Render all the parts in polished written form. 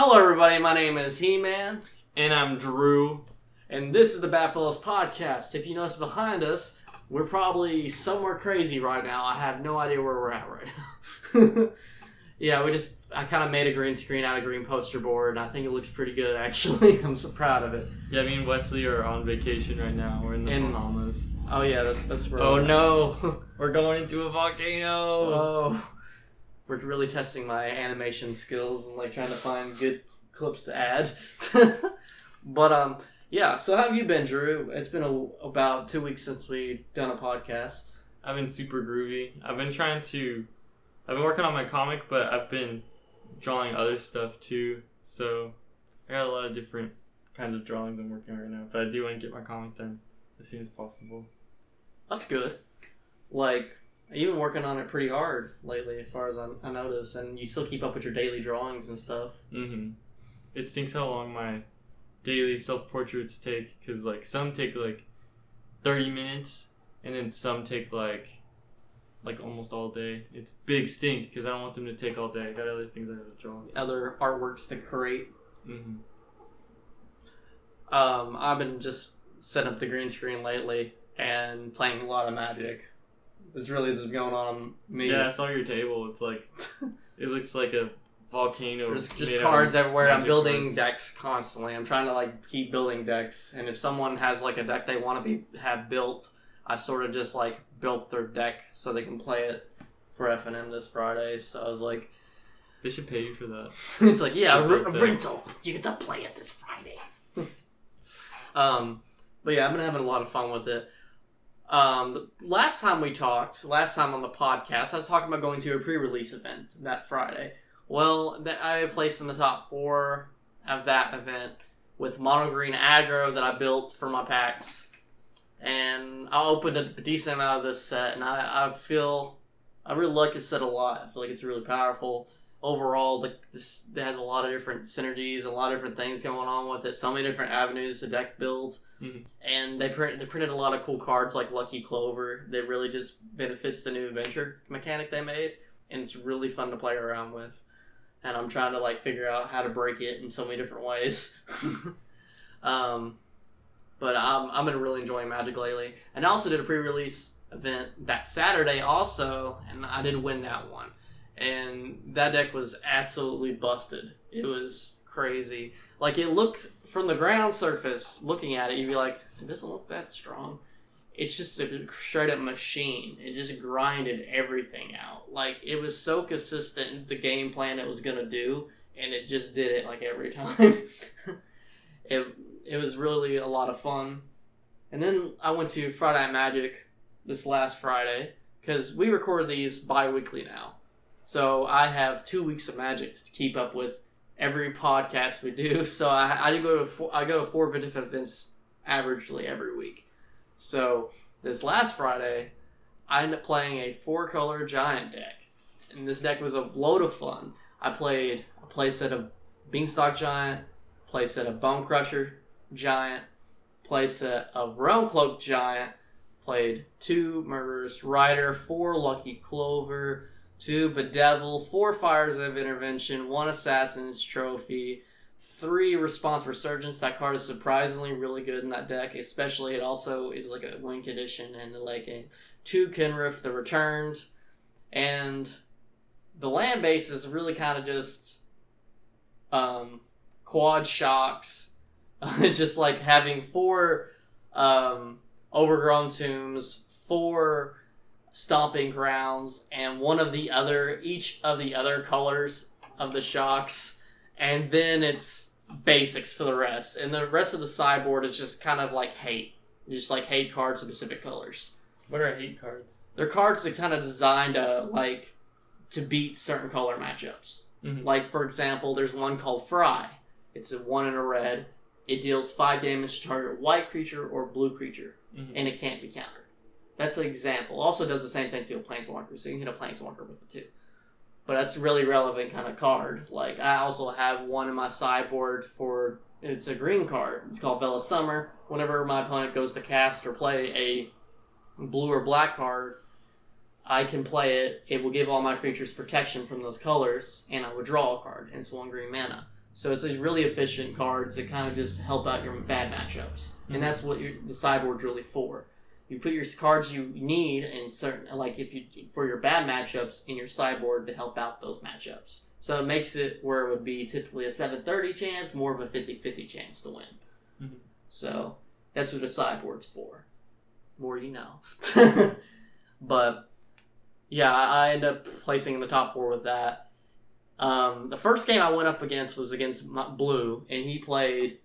Hello everybody, my name is He-Man. And I'm Drew. And this is the BadFellas Podcast. If you notice behind us, we're probably somewhere crazy right now. I have no idea where we're at right now. Yeah, I kind of made a green screen out of green poster board, and I think it looks pretty good actually. I'm so proud of it. Yeah, me and Wesley are on vacation right now. We're in the Bahamas. Oh yeah, that's where Oh no! We're going into a volcano! Oh. We're really testing my animation skills and trying to find good clips to add. But yeah, so how have you been, Drew? It's been about 2 weeks since we done a podcast. I've been super groovy. I've been working on my comic, but I've been drawing other stuff too. So I got a lot of different kinds of drawings I'm working on right now. But I do want to get my comic done as soon as possible. That's good. You've been working on it pretty hard lately, as far as I noticed, and you still keep up with your daily drawings and stuff. Mm-hmm. It stinks how long my daily self-portraits take, because some take 30 minutes, and then some take almost all day. It's big stink, because I don't want them to take all day. I got other things I have to draw. Other artworks to create. Mm-hmm. I've been just setting up the green screen lately and playing a lot of Magic. It's really just going on me. Yeah, I saw your table. It's it looks like a volcano. There's just cards everywhere. I'm building cards. decks constantly. I'm trying to keep building decks. And if someone has a deck they want to have built, I sort of just built their deck so they can play it for FNM this Friday. So I was like, they should pay you for that. It's yeah, a rental. You get to play it this Friday. But yeah, I've been having a lot of fun with it. Last time on the podcast, I was talking about going to a pre-release event that Friday. Well, I placed in the top 4 of that event with mono green aggro that I built for my packs. And I opened a decent amount of this set, and I really like this set a lot. I feel like it's really powerful. Overall, it has a lot of different synergies, a lot of different things going on with it. So many different avenues to deck build. Mm-hmm. And they printed a lot of cool cards like Lucky Clover that really just benefits the new adventure mechanic they made. And it's really fun to play around with. And I'm trying to figure out how to break it in so many different ways. But I've been really enjoying Magic lately. And I also did a pre-release event that Saturday also, and I did win that one. And that deck was absolutely busted. It was crazy. It looked, from the ground surface, looking at it, you'd be like, it doesn't look that strong. It's just a straight up machine. It just grinded everything out. It was so consistent in the game plan it was going to do, and it just did it every time. It was really a lot of fun. And then I went to Friday Night Magic this last Friday, because we record these bi-weekly now. So I have 2 weeks of Magic to keep up with every podcast we do. So I go to 4 different events averagely every week. So this last Friday, I ended up playing a 4-color giant deck. And this deck was a load of fun. I played a playset of Beanstalk Giant, playset of Bone Crusher Giant, playset of Realm Cloak Giant, played 2 Murderous Rider, 4 Lucky Clover, 2 Bedevil, 4 Fires of Intervention, 1 Assassin's Trophy, 3 Response Resurgence. That card is surprisingly really good in that deck, especially it also is a win condition, and a 2 Kenrith the Returned. And the land base is really kind of just quad shocks. It's just having 4 Overgrown Tombs, 4 Stomping Grounds, and each of the other colors of the shocks, and then it's basics for the rest. And the rest of the sideboard is just kind of hate. Just hate cards of specific colors. What are hate cards? They're cards that kind of designed to beat certain color matchups. Mm-hmm. For example, there's one called Fry. It's a 1 and a red. It deals 5 damage to target white creature or blue creature, and it can't be countered. That's an example. Also does the same thing to a Planeswalker, so you can hit a Planeswalker with it too. But that's a really relevant kind of card. I also have one in my sideboard it's a green card. It's called Vela Summer. Whenever my opponent goes to cast or play a blue or black card, I can play it. It will give all my creatures protection from those colors, and I would draw a card, and it's 1 green mana. So it's these really efficient cards that kind of just help out your bad matchups. Mm-hmm. And that's what the sideboard's really for. You put your cards you need in certain, like if you for your bad matchups in your sideboard to help out those matchups. So it makes it where it would be typically a 7/30 chance, more of a 50/50 chance to win. Mm-hmm. So that's what the sideboard's for. More you know. But yeah, I ended up placing in the top 4 with that. The first game I went up against was against Blue, and he played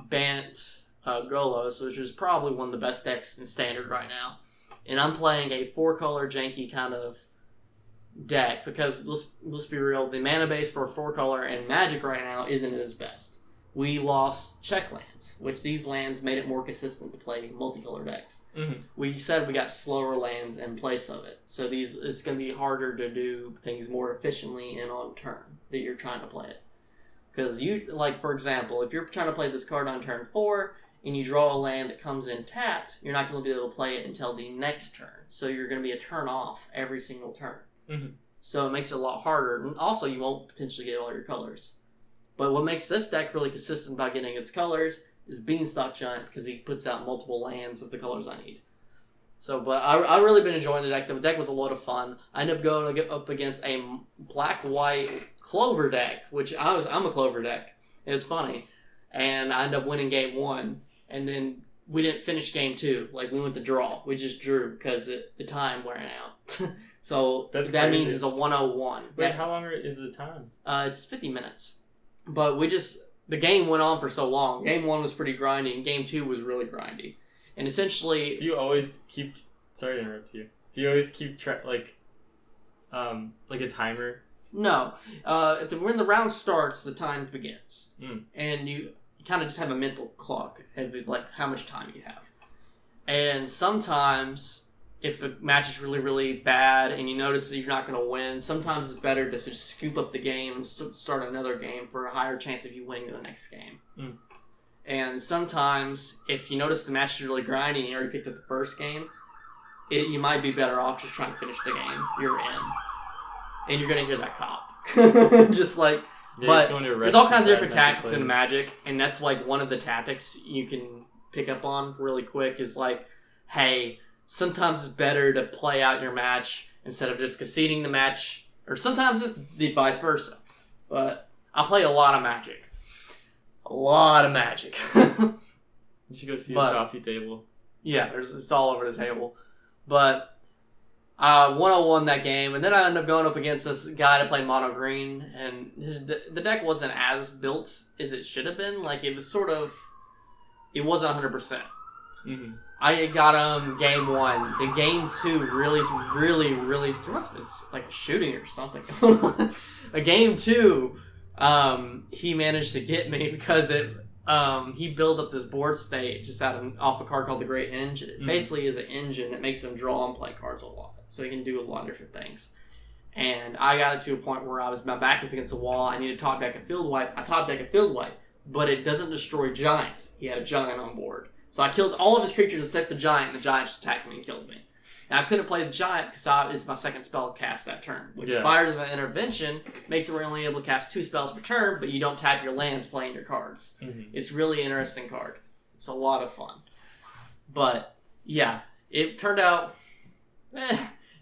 Bant Golos, which is probably one of the best decks in Standard right now. And I'm playing a 4-color janky kind of deck because let's be real, the mana base for a 4-color and Magic right now isn't at its best. We lost check lands, which these lands made it more consistent to play multicolor decks. Mm-hmm. We said we got slower lands in place of it, so it's going to be harder to do things more efficiently and on turn that you're trying to play it. Because for example, if you're trying to play this card on turn 4 and you draw a land that comes in tapped, you're not going to be able to play it until the next turn. So you're going to be a turn off every single turn. Mm-hmm. So it makes it a lot harder, and also you won't potentially get all your colors. But what makes this deck really consistent about getting its colors is Beanstalk Giant, because he puts out multiple lands of the colors I need. So, but I've really been enjoying the deck. The deck was a lot of fun. I ended up going up against a black-white Clover deck, which I'm a Clover deck. It's funny. And I ended up winning game 1, and then we didn't finish game 2. Like, we went to draw. We just drew because the time ran out. So that means it's a 101. Wait, how long is the time? It's 50 minutes. But the game went on for so long. Game 1 was pretty grindy, and game 2 was really grindy. And essentially... Do you always keep... Sorry to interrupt you. Do you always keep track, like a timer? No. When the round starts, the time begins. Mm. And you kind of just have a mental clock of, like, how much time you have. And sometimes... if the match is really, really bad and you notice that you're not going to win, sometimes it's better to just scoop up the game and start another game for a higher chance of you winning the next game. Mm. And sometimes, if you notice the match is really grindy and you already picked up the first game, you might be better off just trying to finish the game you're in. And you're going to hear that cop. Just like... Yeah, but there's all kinds of different tactics in Magic, and that's like one of the tactics you can pick up on really quick is like, hey... Sometimes it's better to play out your match instead of just conceding the match, or sometimes it's the vice versa. But I play a lot of Magic. A lot of Magic. You should go see his coffee table. Yeah, it's all over the table. But I 101 that game, and then I ended up going up against this guy to play mono green, and the deck wasn't as built as it should have been. Like, it was sort of... It wasn't 100%. Mm-hmm. I got game 1. Then game 2 really, there must have been like a shooting or something. A game 2, he managed to get me because he built up this board state just off a card called the Great Henge. It basically is an engine that makes him draw and play cards a lot, so he can do a lot of different things. And I got it to a point where my back is against the wall. I need to top deck a field wipe. I top deck a field wipe, but it doesn't destroy giants. He had a giant on board. So I killed all of his creatures except the giant, and the giant just attacked me and killed me. Now, I couldn't play the giant because it's my second spell cast that turn, which Fires of an Intervention makes it where you're only able to cast 2 spells per turn, but you don't tap your lands playing your cards. Mm-hmm. It's really interesting card. It's a lot of fun. But, yeah, it turned out...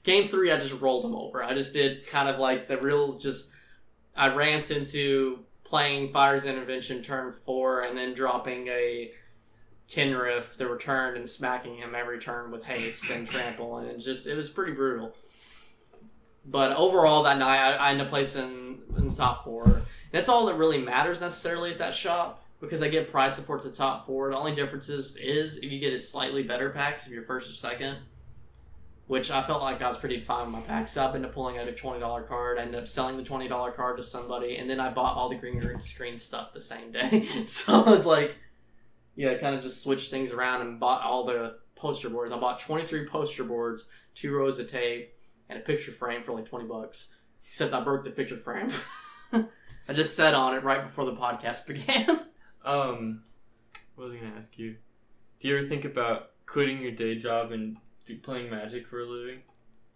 Game 3, I just rolled him over. I just did kind of like the real I ramped into playing Fires of Intervention turn 4 and then dropping a... Kinriff the return and smacking him every turn with haste and trample, and it was pretty brutal. But overall that night I ended up placing in the top 4. That's all that really matters necessarily at that shop, because I get prize support to the top 4. The only difference is if you get a slightly better packs if you're first or second, which I felt like I was pretty fine with my packs. So I ended up pulling out a $20 card. I ended up selling the $20 card to somebody, and then I bought all the green screen stuff the same day. So I was like, yeah, I kind of just switched things around and bought all the poster boards. I bought 23 poster boards, 2 rows of tape, and a picture frame for like $20. Except I broke the picture frame. I just sat on it right before the podcast began. What was I going to ask you? Do you ever think about quitting your day job and playing Magic for a living?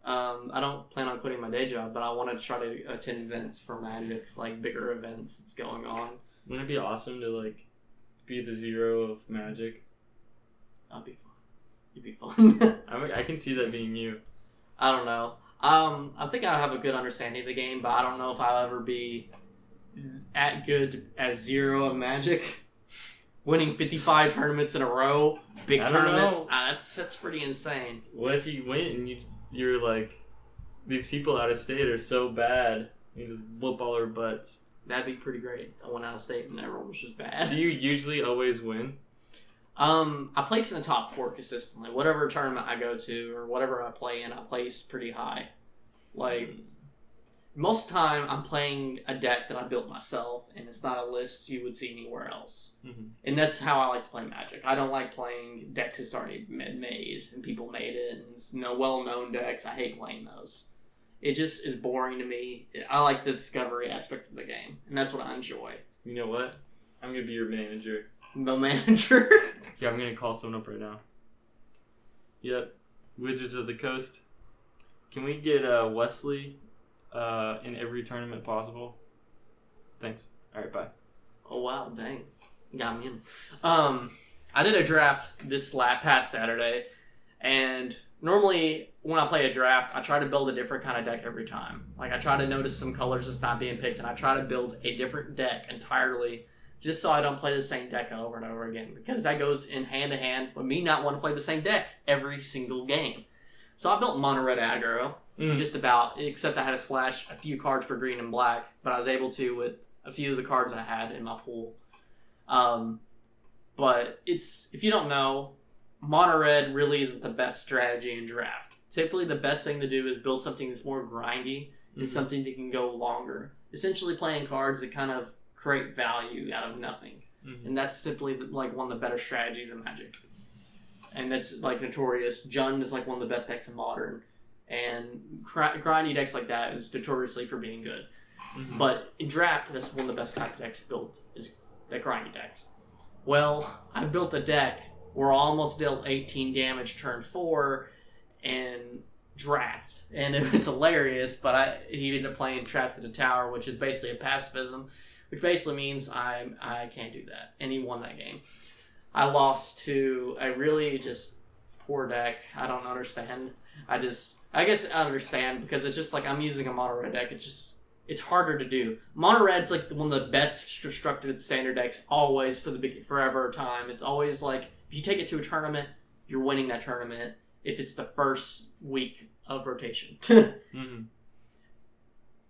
I don't plan on quitting my day job, but I want to try to attend events for Magic, like bigger events that's going on. Wouldn't it be awesome to like be the Zero of Magic? That'd be fun. It'd be fun. I can see that being you. I don't know. I think I have a good understanding of the game, but I don't know if I'll ever be at good as Zero of Magic. Winning 55 tournaments in a row, big tournaments. That's pretty insane. What if you win and you're like, these people out of state are so bad, you just whoop all their butts? That'd be pretty great. I went out of state and everyone was just bad. Do you usually always win? I place in the top 4 consistently. Whatever tournament I go to or whatever I play in, I place pretty high. Like, most of the time, I'm playing a deck that I built myself, and it's not a list you would see anywhere else. Mm-hmm. And that's how I like to play Magic. I don't like playing decks that's already made, and people made it, and it's well-known decks. I hate playing those. It just is boring to me. I like the discovery aspect of the game, and that's what I enjoy. You know what? I'm going to be your manager. The manager? Yeah, I'm going to call someone up right now. Yep. Wizards of the Coast. Can we get Wesley in every tournament possible? Thanks. All right, bye. Oh, wow, dang. Got me in. I did a draft this past Saturday, and normally when I play a draft, I try to build a different kind of deck every time. Like, I try to notice some colors that's not being picked, and I try to build a different deck entirely just so I don't play the same deck over and over again, because that goes in hand-to-hand with me not wanting to play the same deck every single game. So I built mono red aggro, just about, except I had to splash a few cards for green and black, but I was able to with a few of the cards I had in my pool. But if you don't know, mono red really isn't the best strategy in draft. Typically, the best thing to do is build something that's more grindy and something that can go longer. Essentially playing cards that kind of create value out of nothing. And that's simply like one of the better strategies in Magic. And that's like notorious. Jund is like one of the best decks in Modern. And grindy decks like that is notoriously for being good. But in draft, that's one of the best type of decks built, is that grindy decks. Well, I built a deck where I almost dealt 18 damage turn 4 in draft. And it was hilarious, but he ended up playing Trapped in a Tower, which is basically a pacifism, which basically means I can't do that. And he won that game. I lost to a really just poor deck. I don't understand. I guess I understand because it's just like I'm using a mono red deck. It's harder to do. Mono red's like one of the best constructed standard decks always for the forever time. It's always like if you take it to a tournament, you're winning that tournament if it's the first week of rotation. And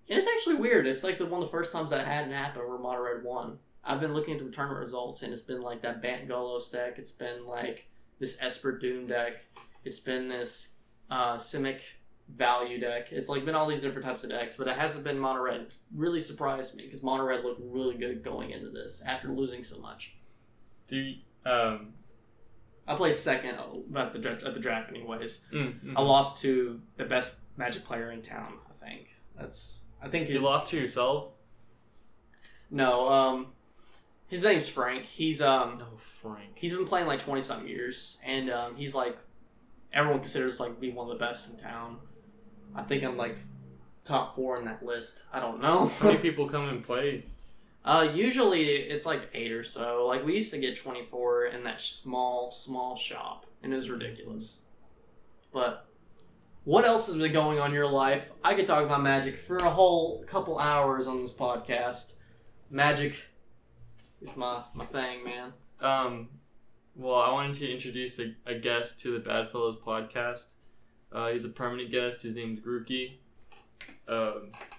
it's actually weird. It's like one of the first times that hadn't happened where mono red won. I've been looking at the tournament results, and it's been like that Bant Golos deck. It's been like this Esper Doom deck. It's been this Simic Value deck. It's like been all these different types of decks, but it hasn't been mono red. It's really surprised me because mono red looked really good going into this after losing so much. I placed second at the draft anyways. I lost to the best Magic player in town, I think. I think you lost to yourself? No, his name's Frank. He's Frank. He's been playing like 20-something years, and he's like everyone considers like be one of the best in town. I think I'm like top 4 in that list. I don't know. How many people come and play? Usually it's like 8 or so. Like we used to get 24 in that small shop, and it was ridiculous. But what else has been going on in your life? I could talk about Magic for a whole couple hours on this podcast. Magic is my thing, man. Well, I wanted to introduce a guest to the BadFellas Podcast. He's a permanent guest. His name's Grookey.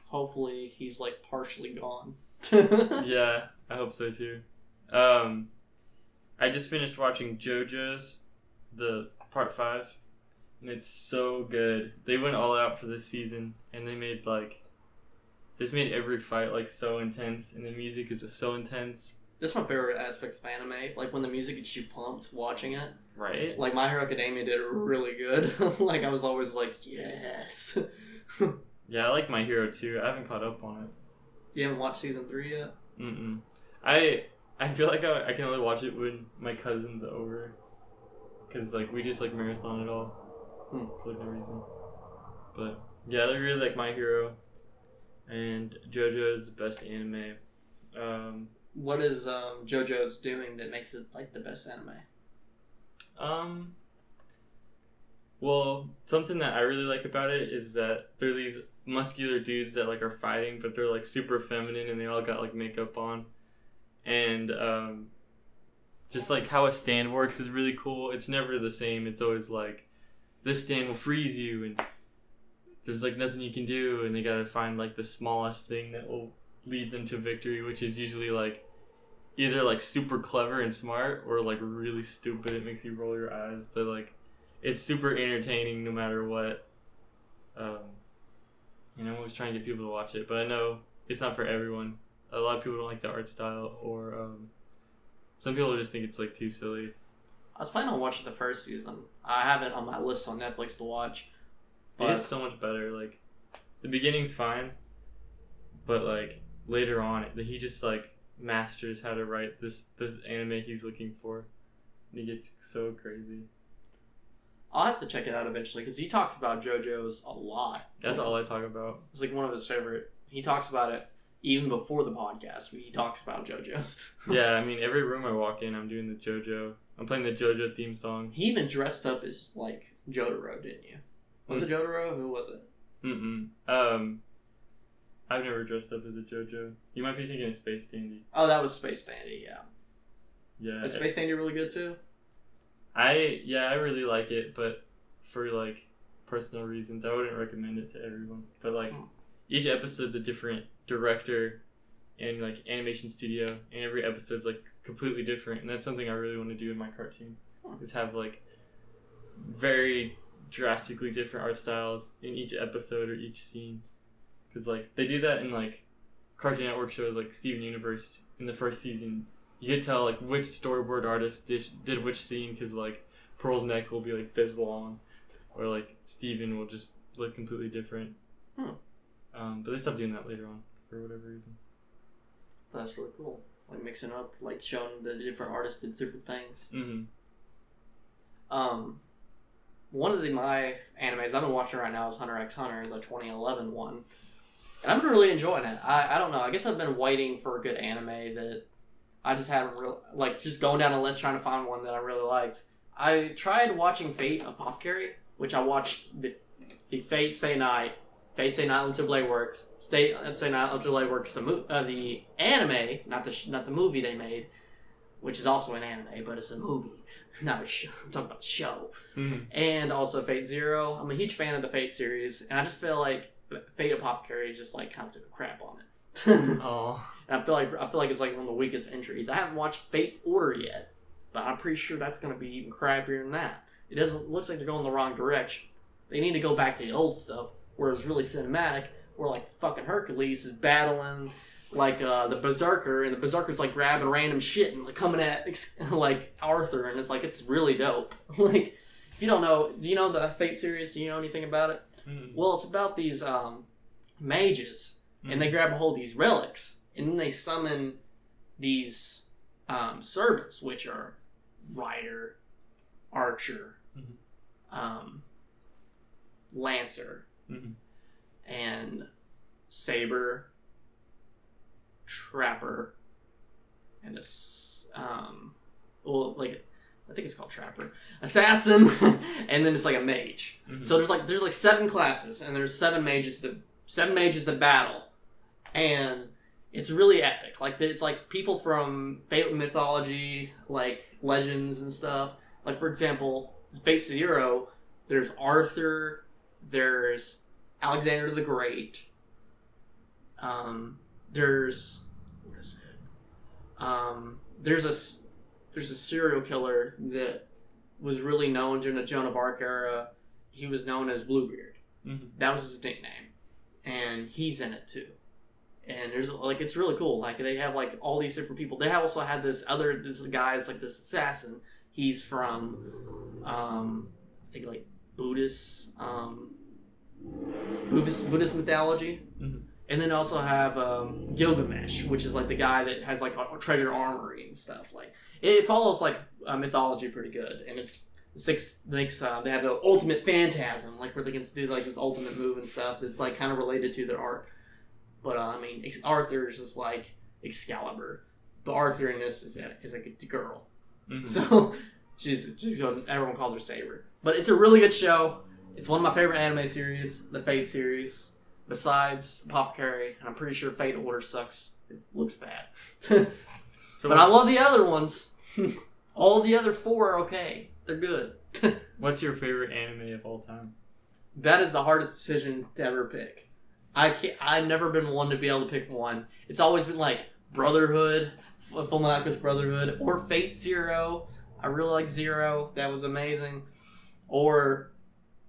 Hopefully he's like partially gone. Yeah, I hope so too. I just finished watching JoJo's, the part 5, and it's so good. They went all out for this season, and they made made every fight like so intense, and the music is just so intense. That's my favorite aspects of anime. Like when the music gets you pumped watching it. Right. Like My Hero Academia did really good. Like I was always like, yes. Yeah, I like My Hero too. I haven't caught up on it. You haven't watched season 3 yet? I feel like I can only watch it when my cousin's over, cause like we just like marathon it all for no reason. But yeah, I really like My Hero, and JoJo is the best anime. what is JoJo's doing that makes it like the best anime? Well, something that I really like about it is that they're these muscular dudes that like are fighting, but they're like super feminine and they all got like makeup on, and just like how a stand works is really cool. It's never the same. It's always like this stand will freeze you and there's like nothing you can do, and they gotta find like the smallest thing that will lead them to victory, which is usually like either like super clever and smart or like really stupid. It makes you roll your eyes, but like it's super entertaining no matter what. I'm always trying to get people to watch it, but I know it's not for everyone. A lot of people don't like the art style, or some people just think it's like too silly. I was planning on watching the first season. I have it on my list on Netflix to watch. But it's so much better. Like the beginning's fine, but like later on, he just like masters how to write the anime he's looking for, and he gets so crazy. I'll have to check it out eventually because he talked about JoJo's a lot. That's all I talk about. It's like one of his favorite. He talks about it even before the podcast. He talks about JoJo's. Yeah, I mean every room I walk in, I'm doing the JoJo. I'm playing the JoJo theme song. He even dressed up as like Jotaro, didn't you? Was it Jotaro? Who was it? I've never dressed up as a JoJo. You might be thinking of Space Dandy. Oh, that was Space Dandy, yeah. Yeah. Is Space Dandy really good too? I really like it, but for like personal reasons, I wouldn't recommend it to everyone. But like each episode's a different director and like animation studio, and every episode's like completely different, and that's something I really want to do in my cartoon. Is have like very drastically different art styles in each episode or each scene, because like they do that in like Cartoon Network shows like Steven Universe. In the first season you could tell like which storyboard artist did which scene, because like Pearl's neck will be like this long, or like Steven will just look completely different. But they stopped doing that later on for whatever reason. That's really cool, like mixing up, like showing the different artists did different things. One of my animes I've been watching right now is Hunter x Hunter, the 2011 one. And I've been really enjoying it. I don't know. I guess I've been waiting for a good anime that I just haven't really... Like, just going down a list trying to find one that I really liked. I tried watching Fate Apothecary, which I watched the Fate Stay Night, Fate Stay Night Limited Blade Works, Stay Night Limited Blade Works, the anime, not the movie they made, which is also an anime, but it's a movie, not a show. I'm talking about the show. And also Fate Zero. I'm a huge fan of the Fate series, and I just feel like Fate Apothecary just like kind of took a crap on it. Oh. And I feel like it's like one of the weakest entries. I haven't watched Fate Order yet, but I'm pretty sure that's going to be even crappier than that. Looks like they're going the wrong direction. They need to go back to the old stuff where it was really cinematic, where like fucking Hercules is battling like the Berserker, and the Berserker's like grabbing random shit and like coming at like Arthur, and it's really dope. Like, if you don't know, do you know the Fate series? Do you know anything about it? Well, it's about these mages, and they grab a hold of these relics, and then they summon these servants, which are Rider, Archer, Lancer, and Saber, Trapper, and I think it's called Trapper, Assassin, and then it's like a mage. So there's like 7 classes, and there's 7 mages that battle, and it's really epic. Like it's like people from Fate mythology, like legends and stuff. Like for example, Fate Zero, there's Arthur, there's Alexander the Great. There's what is it? There's a serial killer that was really known during the Joan of Arc era. He was known as Bluebeard. That was his nickname, and he's in it too. And there's like it's really cool. Like they have like all these different people. They also had this guy. It's like this assassin. He's from I think like Buddhist mythology. And then also have Gilgamesh, which is like the guy that has like a treasure armory and stuff. Like it follows like mythology pretty good, and they have the ultimate phantasm, like where they can do like this ultimate move and stuff that's like kind of related to their art. But I mean, Arthur is just like Excalibur. But Arthur in this is like a girl. Mm-hmm. So everyone calls her Saber. But it's a really good show. It's one of my favorite anime series, the Fate series. Besides Apothecary, and I'm pretty sure Fate Order sucks. It looks bad. But I love the other ones. All the other 4 are okay. They're good. What's your favorite anime of all time? That is the hardest decision to ever pick. I've never been one to be able to pick one. It's always been like Brotherhood, Fullmetal Alchemist Brotherhood, or Fate Zero. I really like Zero. That was amazing. Or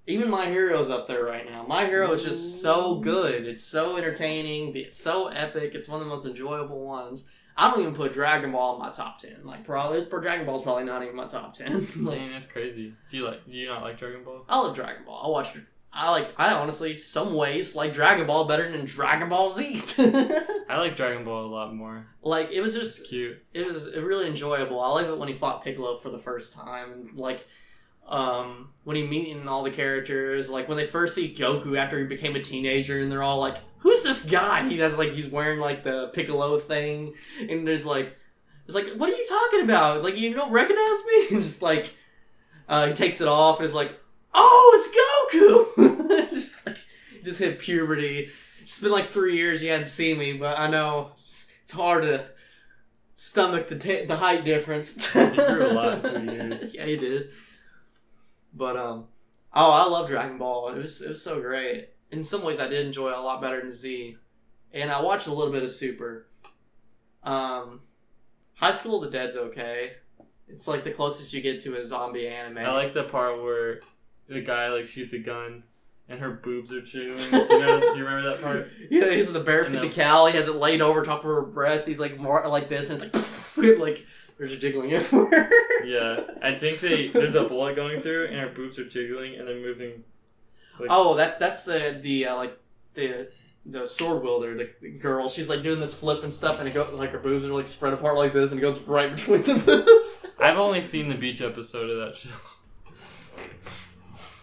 even My Hero's up there right now. My Hero is just so good. It's so entertaining. It's so epic. It's one of the most enjoyable ones. I don't even put Dragon Ball in my top 10. Like, probably Dragon Ball's probably not even my top 10. Dang, that's crazy. Do you not like Dragon Ball? I love Dragon Ball. I honestly, some ways, like Dragon Ball better than Dragon Ball Z. I like Dragon Ball a lot more. Like, it was just... It's cute. It was really enjoyable. I like it when he fought Piccolo for the first time. Like, when he meeting all the characters, like when they first see Goku after he became a teenager, and they're all like, "Who's this guy?" He's wearing like the Piccolo thing, and it's like, "What are you talking about? Like, you don't recognize me?" And just like, he takes it off and is like, "Oh, it's Goku!" just hit puberty. It's been like 3 years you hadn't seen me, but I know it's hard to stomach the height difference. He grew a lot in 3 years. Yeah, he did. But I love Dragon Ball. It was so great. In some ways, I did enjoy it a lot better than Z, and I watched a little bit of Super. High School of the Dead's okay. It's like the closest you get to a zombie anime. I like the part where the guy like shoots a gun and her boobs are chewing. Do you remember that part? Yeah, he's the barefoot the cow. He has it laid over top of her breast. He's like more like this, and it's like like. There's jiggling everywhere. Yeah, I think there's a bullet going through, and her boobs are jiggling, and they're moving. Like, that's the sword wielder, the girl. She's like doing this flip and stuff, and it goes like her boobs are like spread apart like this, and it goes right between the boobs. I've only seen the beach episode of that show.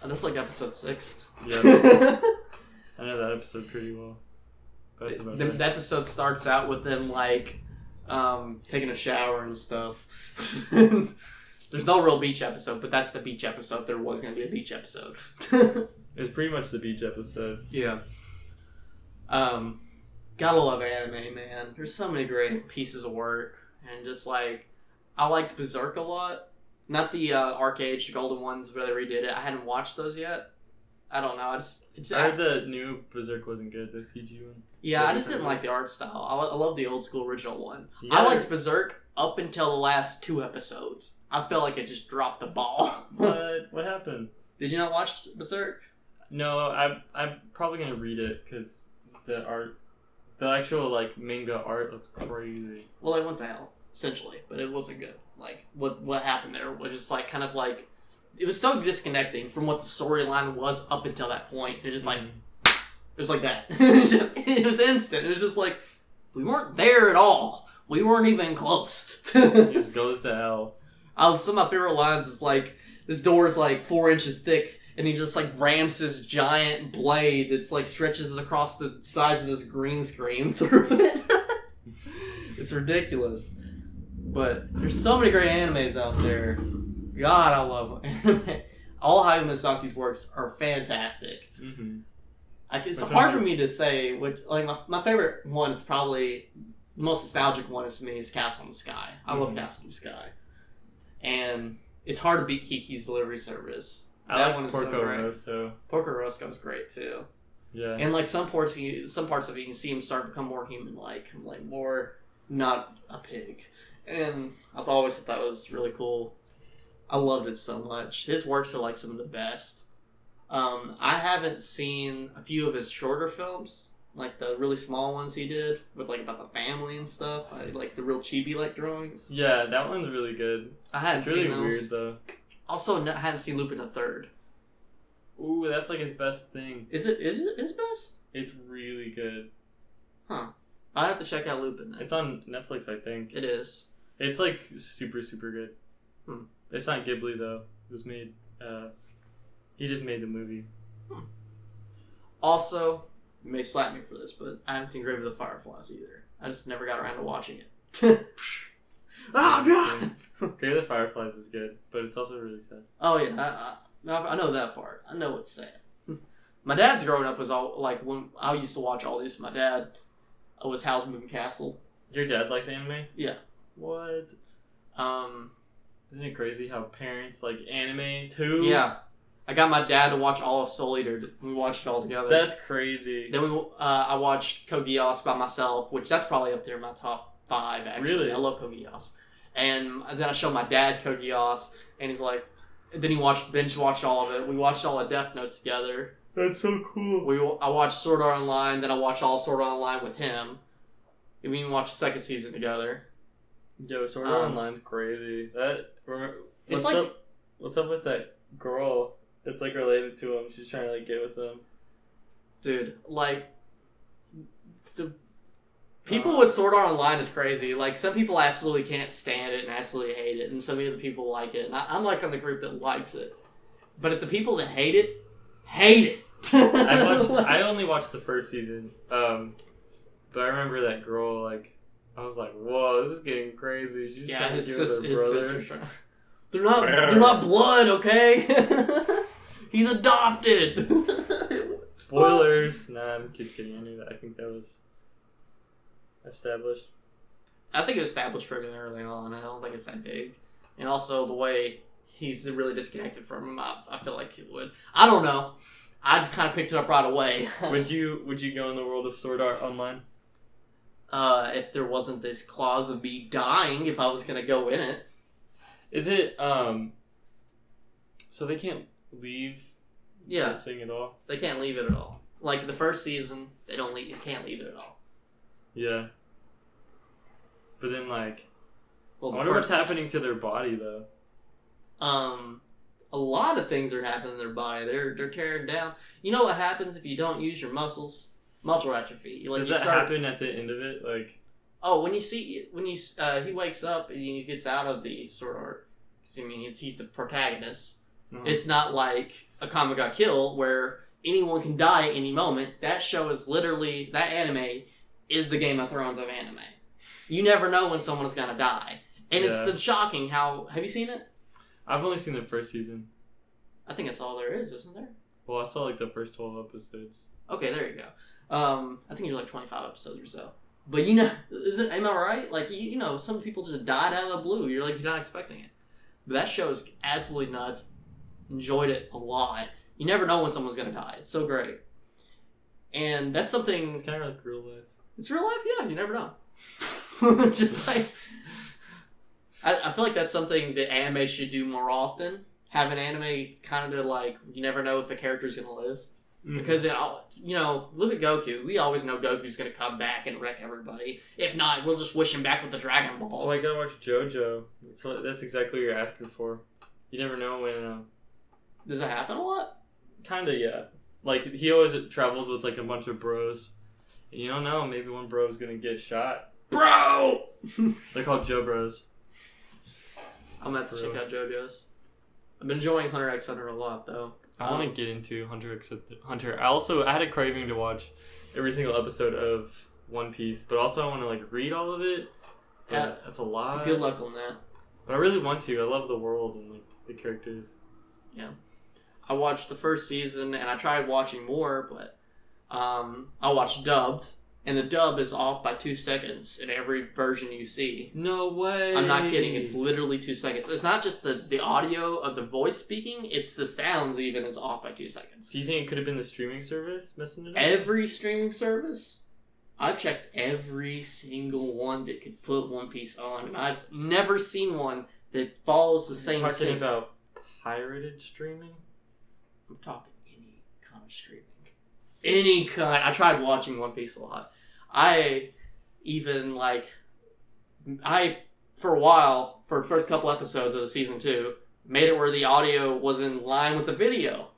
And that's like episode 6. Yeah, I know that episode pretty well. That's about the episode starts out with them like. Taking a shower and stuff. There's no real beach episode, but that's the beach episode. There was going to be a beach episode. It's pretty much the beach episode. Yeah. Gotta love anime, man. There's so many great pieces of work. And just like, I liked Berserk a lot. Not the Arc Age, Golden ones where they redid it. I hadn't watched those yet. I don't know. I heard the new Berserk wasn't good, the CG one. Yeah, I just didn't like the art style. I love the old school original one. Yeah. I liked Berserk up until the last 2 episodes. I felt like it just dropped the ball. What happened? Did you not watch Berserk? No, I'm probably gonna read it because the actual like manga art looks crazy. Well, it went to hell essentially, but it wasn't good. Like what happened there was just like kind of like. It was so disconnecting from what the storyline was up until that point. It just like, it was like that. It was instant. It was just like, we weren't there at all. We weren't even close. It just goes to hell. Some of my favorite lines is like, this door is like 4 inches thick, and he just like rams this giant blade that's like stretches across the size of this green screen through it. It's ridiculous. But there's so many great animes out there. God, I love anime. All Hayao Miyazaki's works are fantastic. Mm-hmm. It's hard for me to say. My favorite one is probably the most nostalgic one to me is Castle in the Sky. I love Castle in the Sky, and it's hard to beat Kiki's Delivery Service. That one is Porco so great. Rosso. Porco Rosso is great too. Yeah, and like some parts of it, you can see him start to become more human-like, like more not a pig. And I've always thought that was really cool. I loved it so much. His works are like some of the best. I haven't seen a few of his shorter films, like the really small ones he did with like about the family and stuff. I like the real chibi like drawings. Yeah, that one's really good. I hadn't seen those. It's really weird though. Also, hadn't seen Lupin the Third. Ooh, that's like his best thing. Is it his best? It's really good. Huh. I have to check out Lupin then. It's on Netflix, I think. It is. It's like super, super good. It's not Ghibli though. It was made. He just made the movie. Also, you may slap me for this, but I haven't seen Grave of the Fireflies either. I just never got around to watching it. Oh god! Grave of the Fireflies is good, but it's also really sad. Oh yeah, I know that part. I know it's sad. My dad's growing up was all like when I used to watch all these. My dad was Howl's Moving Castle. Your dad likes anime? Yeah. What? Isn't it crazy how parents like anime too? Yeah. I got my dad to watch all of Soul Eater. We watched it all together. That's crazy. Then I watched Code Geass by myself, which that's probably up there in my top 5, actually. Really? I love Code Geass. And then I showed my dad Code Geass, and he's like, and then he binge watched all of it. We watched all of Death Note together. That's so cool. I watched Sword Art Online, then I watched all Sword Art Online with him. And we even watched the second season together. Yo, Sword Art Online's crazy. What's up with that girl? It's like related to him. She's trying to like get with him. Dude, like the people with Sword Art Online is crazy. Like some people absolutely can't stand it and absolutely hate it, and some other people like it. And I'm like on the group that likes it. But if the people that hate it. I only watched the first season. But I remember that girl. Like I was like, whoa, this is getting crazy. She's trying to get with her brother. They're not blood, okay? He's adopted. Spoilers. Nah, I'm just kidding. I knew that. I think that was established. I think it was established pretty early on. I don't think it's that big. And also the way he's really disconnected from him, I feel like it would. I don't know. I just kind of picked it up right away. Would you go in the world of Sword Art Online? If there wasn't this clause of me dying if I was going to go in it. Is it, so they can't leave the thing at all? They can't leave it at all. Like, the first season, they can't leave it at all. Yeah. But then, like, well, I wonder what's happening to their body, though. A lot of things are happening to their body. They're tearing down. You know what happens if you don't use your muscles? Muscle atrophy. Like, Does that happen at the end of it? Like, oh, he wakes up and he gets out of the Sword Art. I mean, he's the protagonist. Uh-huh. It's not like a Akame ga Kill where anyone can die at any moment. That show is literally, that anime is the Game of Thrones of anime. You never know when someone is gonna die, and it's shocking how. Have you seen it? I've only seen the first season. I think that's all there is, isn't there? Well, I saw like the first 12 episodes. Okay, there you go. I think there's like 25 episodes or so. But you know, am I right? Like you know, some people just died out of the blue. You're not expecting it. But that show is absolutely nuts. Enjoyed it a lot. You never know when someone's gonna die. It's so great. And that's something. It's kind of like real life. It's real life, yeah. You never know. Just like I feel like that's something that anime should do more often. Have an anime kind of like you never know if a character's gonna live. Mm-hmm. Because look at Goku. We always know Goku's gonna come back and wreck everybody. If not, we'll just wish him back with the Dragon Balls. So I gotta watch JoJo. That's exactly what you're asking for. You never know when. Does that happen a lot? Kinda, yeah. Like he always travels with like a bunch of bros. And you don't know. Maybe one bro's gonna get shot. Bro! They're called Joe Bros. I'm gonna have to check out JoJo's. I've been enjoying Hunter x Hunter a lot, though. I want to get into Hunter x Hunter. I had a craving to watch every single episode of One Piece, but also I want to like read all of it. Yeah, that's a lot. Good luck on that. But I really want to. I love the world and like the characters. Yeah, I watched the first season and I tried watching more, but I watched dubbed. And the dub is off by 2 seconds in every version you see. No way. I'm not kidding. It's literally 2 seconds. It's not just the audio of the voice speaking. It's the sounds even is off by 2 seconds. Do you think it could have been the streaming service messing it up? Every streaming service? I've checked every single one that could put One Piece on. And I've never seen one that follows the same sync. Talking about pirated streaming? I'm talking any kind of streaming. Any kind. I tried watching One Piece a lot. For a while, for the first couple episodes of the season 2, made it where the audio was in line with the video.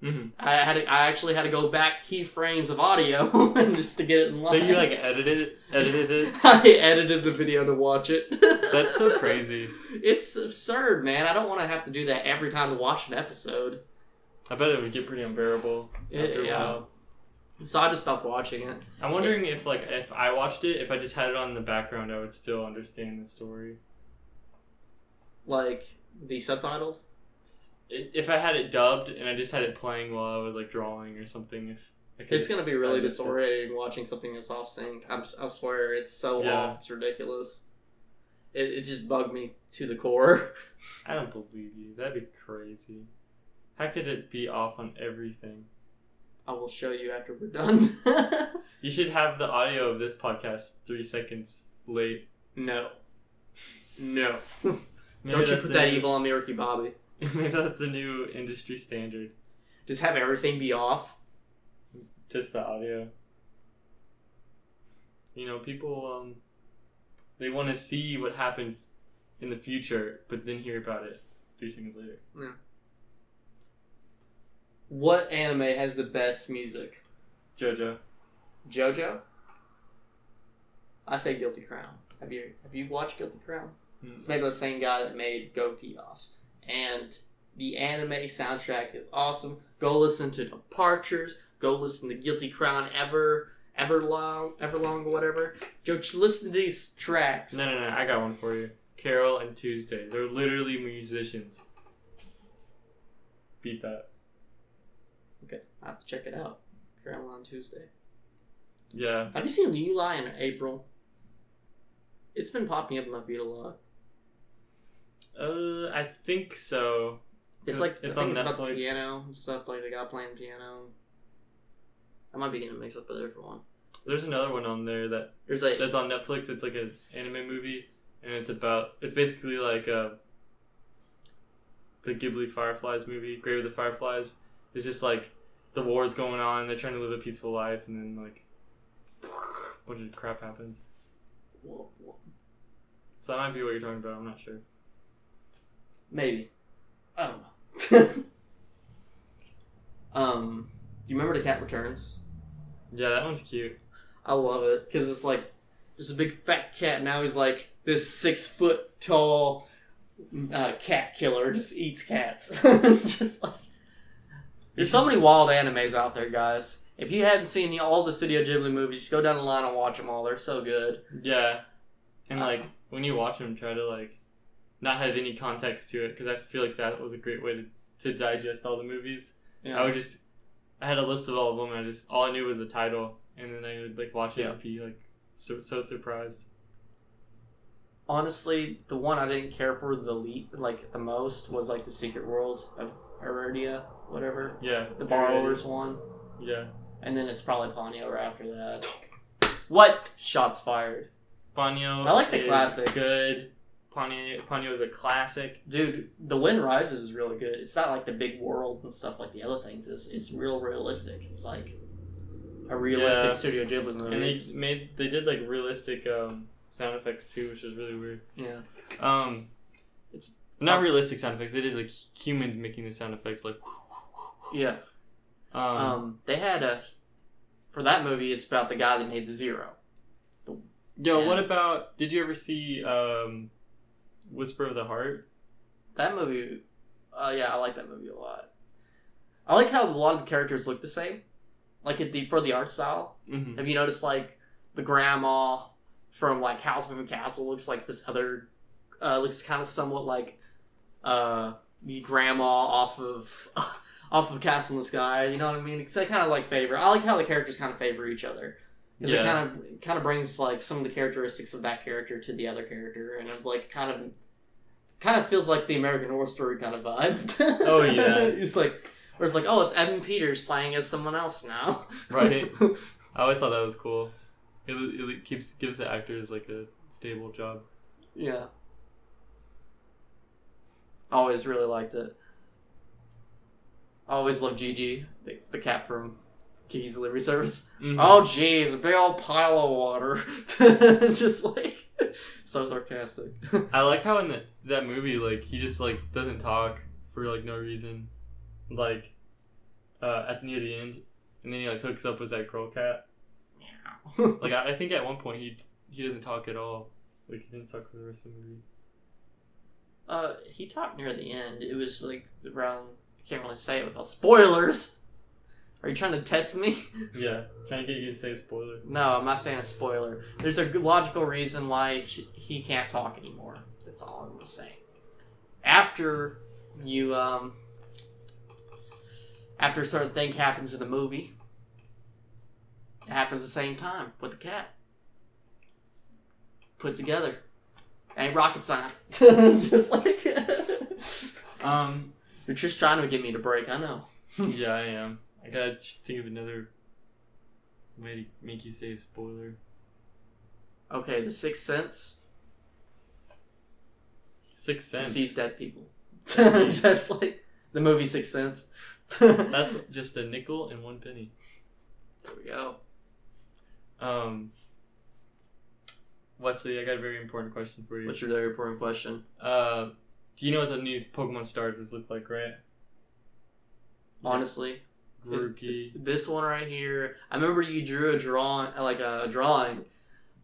Mm-hmm. I actually had to go back keyframes of audio just to get it in line. So you like edited it? I edited the video to watch it. That's so crazy. It's absurd, man. I don't want to have to do that every time to watch an episode. I bet it would get pretty unbearable after a while. So I just stopped watching it. I'm wondering if I watched it, if I just had it on in the background, I would still understand the story. Like the subtitled? If I had it dubbed and I just had it playing while I was like drawing or something, if I could, It's gonna be really disorienting watching something that's off sync. I swear, it's so off. It's ridiculous. It just bugged me to the core. I don't believe you. That'd be crazy. How could it be off on everything? I will show you after we're done. You should have the audio of this podcast 3 seconds late. No. No. Maybe Don't you put that evil on me, Ricky Bobby. Maybe that's the new industry standard. Just have everything be off. Just the audio. You know, people, they want to see what happens in the future, but then hear about it 3 seconds later. Yeah. What anime has the best music? JoJo. JoJo? I say Guilty Crown. Have you watched Guilty Crown? It's made by the same guy that made Go Geass. And the anime soundtrack is awesome. Go listen to Departures. Go listen to Guilty Crown Everlong, whatever. Joe, listen to these tracks. No, I got one for you. Carol and Tuesday. They're literally musicians. Beat that. Okay, I have to check it out. Carol on Tuesday. Yeah. Have you seen Eli in April? It's been popping up in my feed a lot. I think so. It's like it's I think on it's Netflix. about the piano and stuff, like the guy playing piano. I might be getting mixed up with a different one. There's another one on there that's on Netflix. It's like an anime movie, and it's basically like the Ghibli Fireflies movie, Grave of the Fireflies. It's just like the war's going on, they're trying to live a peaceful life, and then like a bunch of crap happens. Whoa. So that might be what you're talking about. I'm not sure. Maybe. I don't know. Do you remember The Cat Returns? Yeah, that one's cute. I love it because it's like just a big fat cat. Now he's like this 6 foot tall cat killer. Just eats cats. Just like there's so many wild animes out there, guys. If you hadn't seen all the Studio Ghibli movies, just go down the line and watch them all. They're so good. Yeah, and like when you watch them, try to like not have any context to it, because I feel like that was a great way to digest all the movies. Yeah. I had a list of all of them, and all I knew was the title, and then I would like watch it and be like so surprised. Honestly, the one I didn't care for the most was like The Secret World of Heredia, whatever. Yeah. The Borrowers one. Yeah. And then it's probably Ponyo right after that. What? Shots fired. Ponyo. I like the classics. Good. Ponyo is a classic. Dude, The Wind Rises is really good. It's not like the big world and stuff like the other things. It's real realistic. It's like a realistic Studio Ghibli movie. And they did like realistic sound effects too, which is really weird. Yeah. It's not realistic sound effects. They did like humans making the sound effects, like. Yeah. They had for that movie. It's about the guy that made the Zero. What about? Did you ever see Whisper of the Heart? That movie. Yeah, I like that movie a lot. I like how a lot of the characters look the same, like for the art style. Mm-hmm. Have you noticed like the grandma from like House Moving Castle looks like this other looks kind of somewhat like the grandma off of Castle in the Sky, you know what I mean? It's kind of like favor. I like how the characters kind of favor each other. Because it kind of brings like some of the characteristics of that character to the other character, and it like kind of feels like the American Horror Story kind of vibe. Oh yeah, it's like oh, it's Evan Peters playing as someone else now. Right. I always thought that was cool. It gives the actors like a stable job. Yeah. I always really liked it. I always loved Gigi, the cat from Kiki's Delivery Service. Mm-hmm. Oh, jeez, a big old pile of water. Just like, so sarcastic. I like how in that movie, like, he just, like, doesn't talk for, like, no reason. Like, near the end. And then he, like, hooks up with that girl cat. Meow. Like, I think at one point he doesn't talk at all. Like, he didn't talk for the rest of the movie. He talked near the end. It was, like, around... I can't really say it without spoilers. Are you trying to test me? Yeah, trying to get you to say a spoiler. No, I'm not saying a spoiler. There's a logical reason why he can't talk anymore. That's all I'm saying. After you, after a certain thing happens in the movie, it happens at the same time with the cat. Put together. Ain't rocket science. Just like... You're just trying to get me to break, I know. Yeah, I am. I gotta think of another way to make you say a spoiler. Okay, The Sixth Sense. Sixth Sense. Sees dead people. Just like the movie Sixth Sense. That's just a nickel and 1 penny. There we go. Wesley, I got a very important question for you. What's your very important question? Do you know what the new Pokemon starters look like, right? Honestly. Grookey. This one right here, I remember you drew a drawing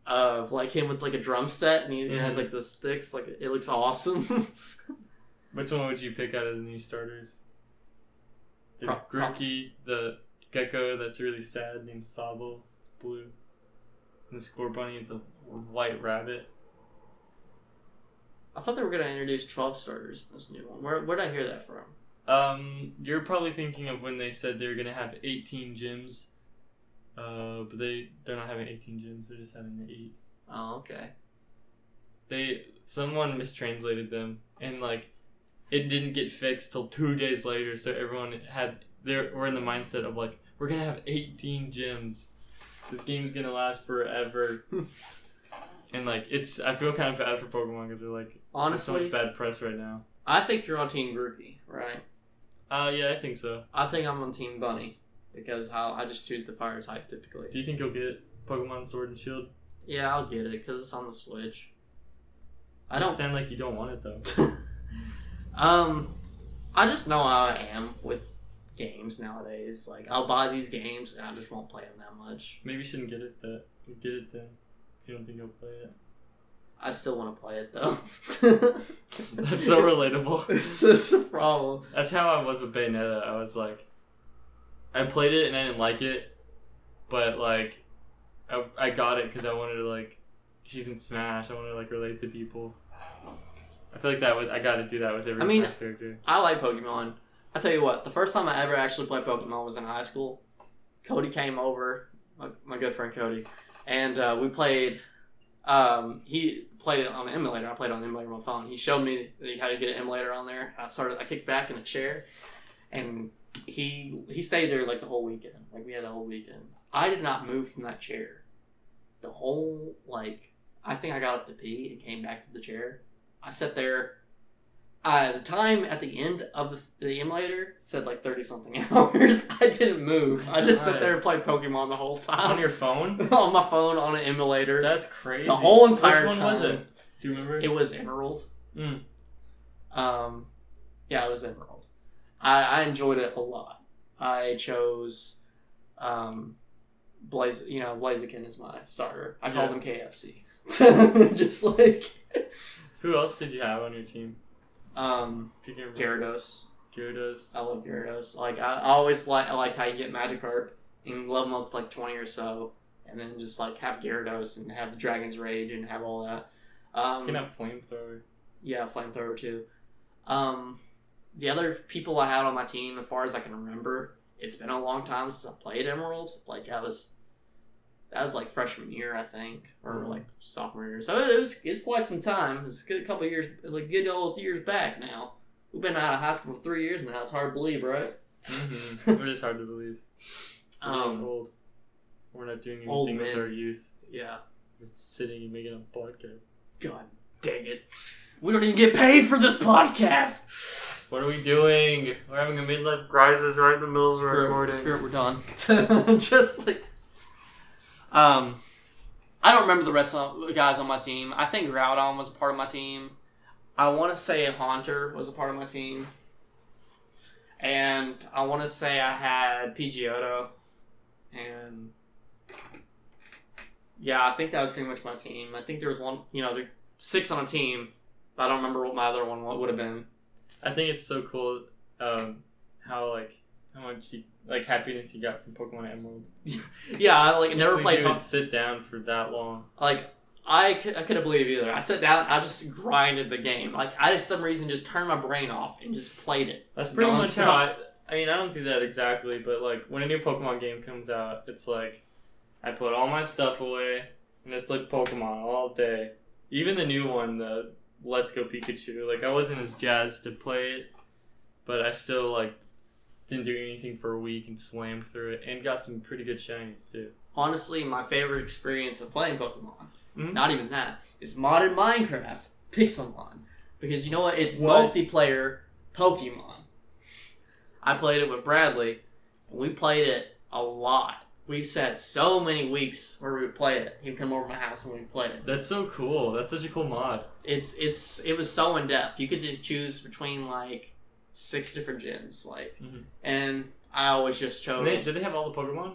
of like him with like a drum set, and he has like the sticks. Like it looks awesome. Which one would you pick out of the new starters? There's Grookey, the gecko that's really sad named Sabo. It's blue. And the Scorbunny, it's a white rabbit. I thought they were gonna introduce 12 starters in this new one. Where did I hear that from? You're probably thinking of when they said they were gonna have 18 gyms. But they're not having 18 gyms, they're just having the 8. Oh, okay. Someone mistranslated them, and like it didn't get fixed till 2 days later, so everyone were in the mindset of like, we're gonna have 18 gyms. This game's gonna last forever. And like I feel kind of bad for Pokemon because they're like, honestly, so much bad press right now. I think you're on Team Grookey, right? Yeah, I think so. I think I'm on Team Bunny because I just choose the fire type typically. Do you think you'll get Pokemon Sword and Shield? Yeah, I'll get it because it's on the Switch. I don't sound like you don't want it though. I just know how I am with games nowadays. Like I'll buy these games and I just won't play them that much. Maybe you shouldn't get it then. Get it then. If you don't think you'll play it. I still want to play it though. That's so relatable. It's a problem. That's how I was with Bayonetta. I was like, I played it and I didn't like it, but like, I got it because I wanted to like, she's in Smash. I wanted to like relate to people. I feel like I got to do that with every Smash character. I like Pokemon. I tell you what, the first time I ever actually played Pokemon was in high school. Cody came over, my good friend Cody, and we played. He played it on an emulator. I played it on an emulator on my phone. He showed me how to get an emulator on there. I kicked back in a chair, and he stayed there like the whole weekend. Like we had the whole weekend. I did not move from that chair. The whole I think I got up to pee and came back to the chair. I sat there. The time at the end of the emulator said like 30-something hours. I didn't move. I just sat there and played Pokemon the whole time. On your phone? On my phone, on an emulator. That's crazy. The whole entire time. Which one was it? Do you remember? It was Emerald. Yeah, it was Emerald. I enjoyed it a lot. I chose Blaziken is my starter. I called him KFC. Just like... Who else did you have on your team? Gyarados. Gyarados. I love Gyarados. Like I always I liked how you get Magikarp and level them up to like 20 or so, and then just like have Gyarados and have Dragon's Rage and have all that. You can have Flamethrower. Yeah, Flamethrower too. The other people I had on my team, as far as I can remember, it's been a long time since I played Emeralds. Like that was like freshman year, I think, or like sophomore year. So it's quite some time. It's a good couple of years, like good old years back now. We've been out of high school for 3 years now. It's hard to believe, right? Mm-hmm. It is hard to believe. We're old. We're not doing anything with our youth. Yeah. We're sitting and making a podcast. God dang it. We don't even get paid for this podcast. What are we doing? We're having a midlife crisis right in the middle of the recording. Screw it, we're done. Just like... I don't remember the rest of the guys on my team. I think Groudon was a part of my team. I want to say Haunter was a part of my team. And I want to say I had Pidgeotto. And yeah, I think that was pretty much my team. I think there was one, there 6 on a team. But I don't remember what my other one would have been. I think it's so cool how, like, how much happiness you got from Pokemon Emerald. Yeah, I never played. You would sit down for that long. I couldn't believe either. I sat down, I just grinded the game. I, for some reason, just turned my brain off and just played it. That's pretty much how I mean, I don't do that exactly, but, when a new Pokemon game comes out, it's I put all my stuff away and just play Pokemon all day. Even the new one, the Let's Go Pikachu, I wasn't as jazzed to play it, but I still, didn't do anything for a week and slammed through it and got some pretty good shinies, too. Honestly, my favorite experience of playing Pokemon, not even that, is modded Minecraft, Pixelmon. Because you know what? It's multiplayer Pokemon. I played it with Bradley, and we played it a lot. We had so many weeks where we would play it. He'd come over to my house and we'd play it. That's so cool. That's such a cool mod. It was so in depth. You could just choose between 6 different gens, and I always just chose. Did they have all the Pokemon?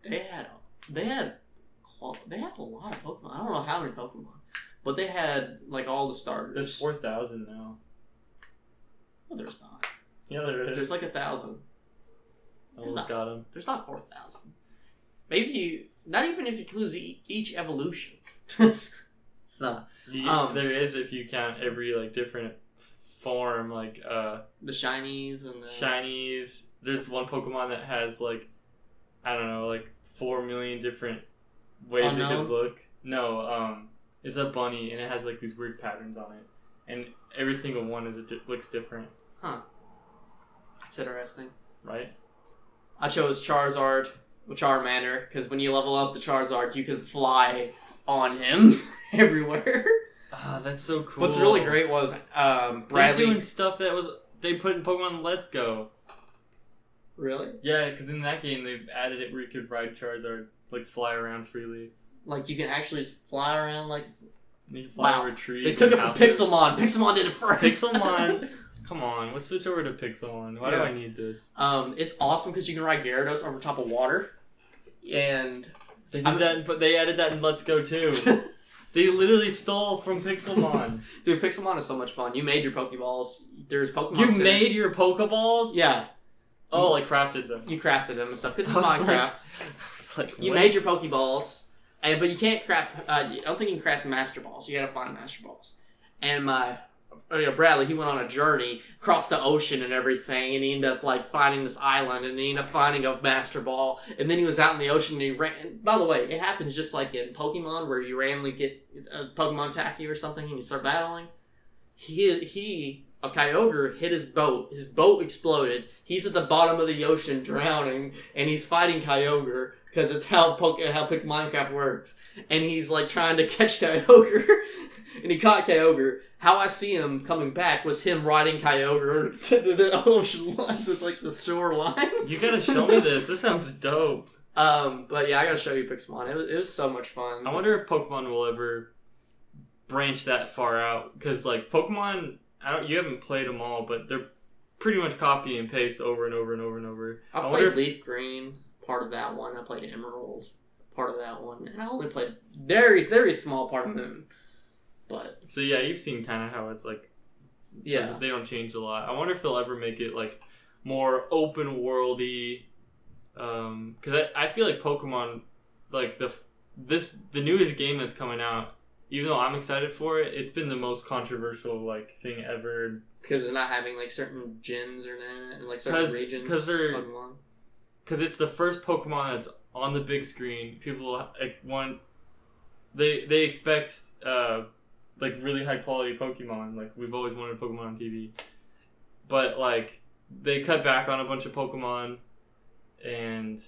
They had a lot of Pokemon. I don't know how many Pokemon, but they had all the starters. There's 4,000 now. No, there's not. Yeah, there is. There's 1,000. Almost got them. There's not 4,000. Maybe not even if you include each evolution. It's not. There is if you count every different form, the shinies and the shinies. There's one Pokemon that has I don't know 4 million different ways it could look. No, it's a bunny and it has these weird patterns on it, and every single one looks different. Huh. That's interesting. Right. I chose Charizard with Charmander because when you level up the Charizard, you can fly on him everywhere. Ah, that's so cool. What's really great was Bradley They're doing stuff that they put in Pokemon Let's Go. Really? Yeah, because in that game they added it where you could ride Charizard, fly around freely. You can actually just fly around you can fly over trees. They took it from Pixelmon. Pixelmon did it first. Pixelmon. Come on, let's switch over to Pixelmon. Why do I need this? It's awesome because you can ride Gyarados over top of water, and they did that, but they added that in Let's Go too. They literally stole from Pixelmon. Dude, Pixelmon is so much fun. You made your Pokeballs. There's Pokemon. You made your Pokeballs? Yeah. Oh, crafted them. You crafted them and stuff. This is Minecraft. You made your Pokeballs, but you can't craft. I don't think you can craft Master Balls. You gotta find Master Balls. And Bradley, he went on a journey across the ocean and everything, and he ended up finding this island, and he ended up finding a Master Ball, and then he was out in the ocean and he ran. And by the way, it happens just like in Pokemon where you randomly get a Pokemon attack you or something and you start battling. A Kyogre hit his boat. His boat exploded. He's at the bottom of the ocean drowning, and he's fighting Kyogre because it's how Minecraft works. And he's trying to catch Kyogre, and he caught Kyogre. How I see him coming back was him riding Kyogre to the ocean line. It's the shoreline. You gotta show me this. This sounds dope. But yeah, I gotta show you Pixelmon. It was so much fun. I wonder if Pokemon will ever branch that far out, because Pokemon, you haven't played them all, but they're pretty much copy and paste over and over and over and over. I played Leaf Green, part of that one. I played Emerald, part of that one, and I only played very, very small part of Moon. But so yeah, you've seen kind of how it's yeah, they don't change a lot. I wonder if they'll ever make it more open worldy, because I feel like Pokemon, the newest game that's coming out, even though I'm excited for it, it's been the most controversial thing ever. Because they're not having certain gens or certain regions. Because it's the first Pokemon that's on the big screen. People they expect really high quality Pokemon. We've always wanted Pokemon on TV, but they cut back on a bunch of Pokemon, and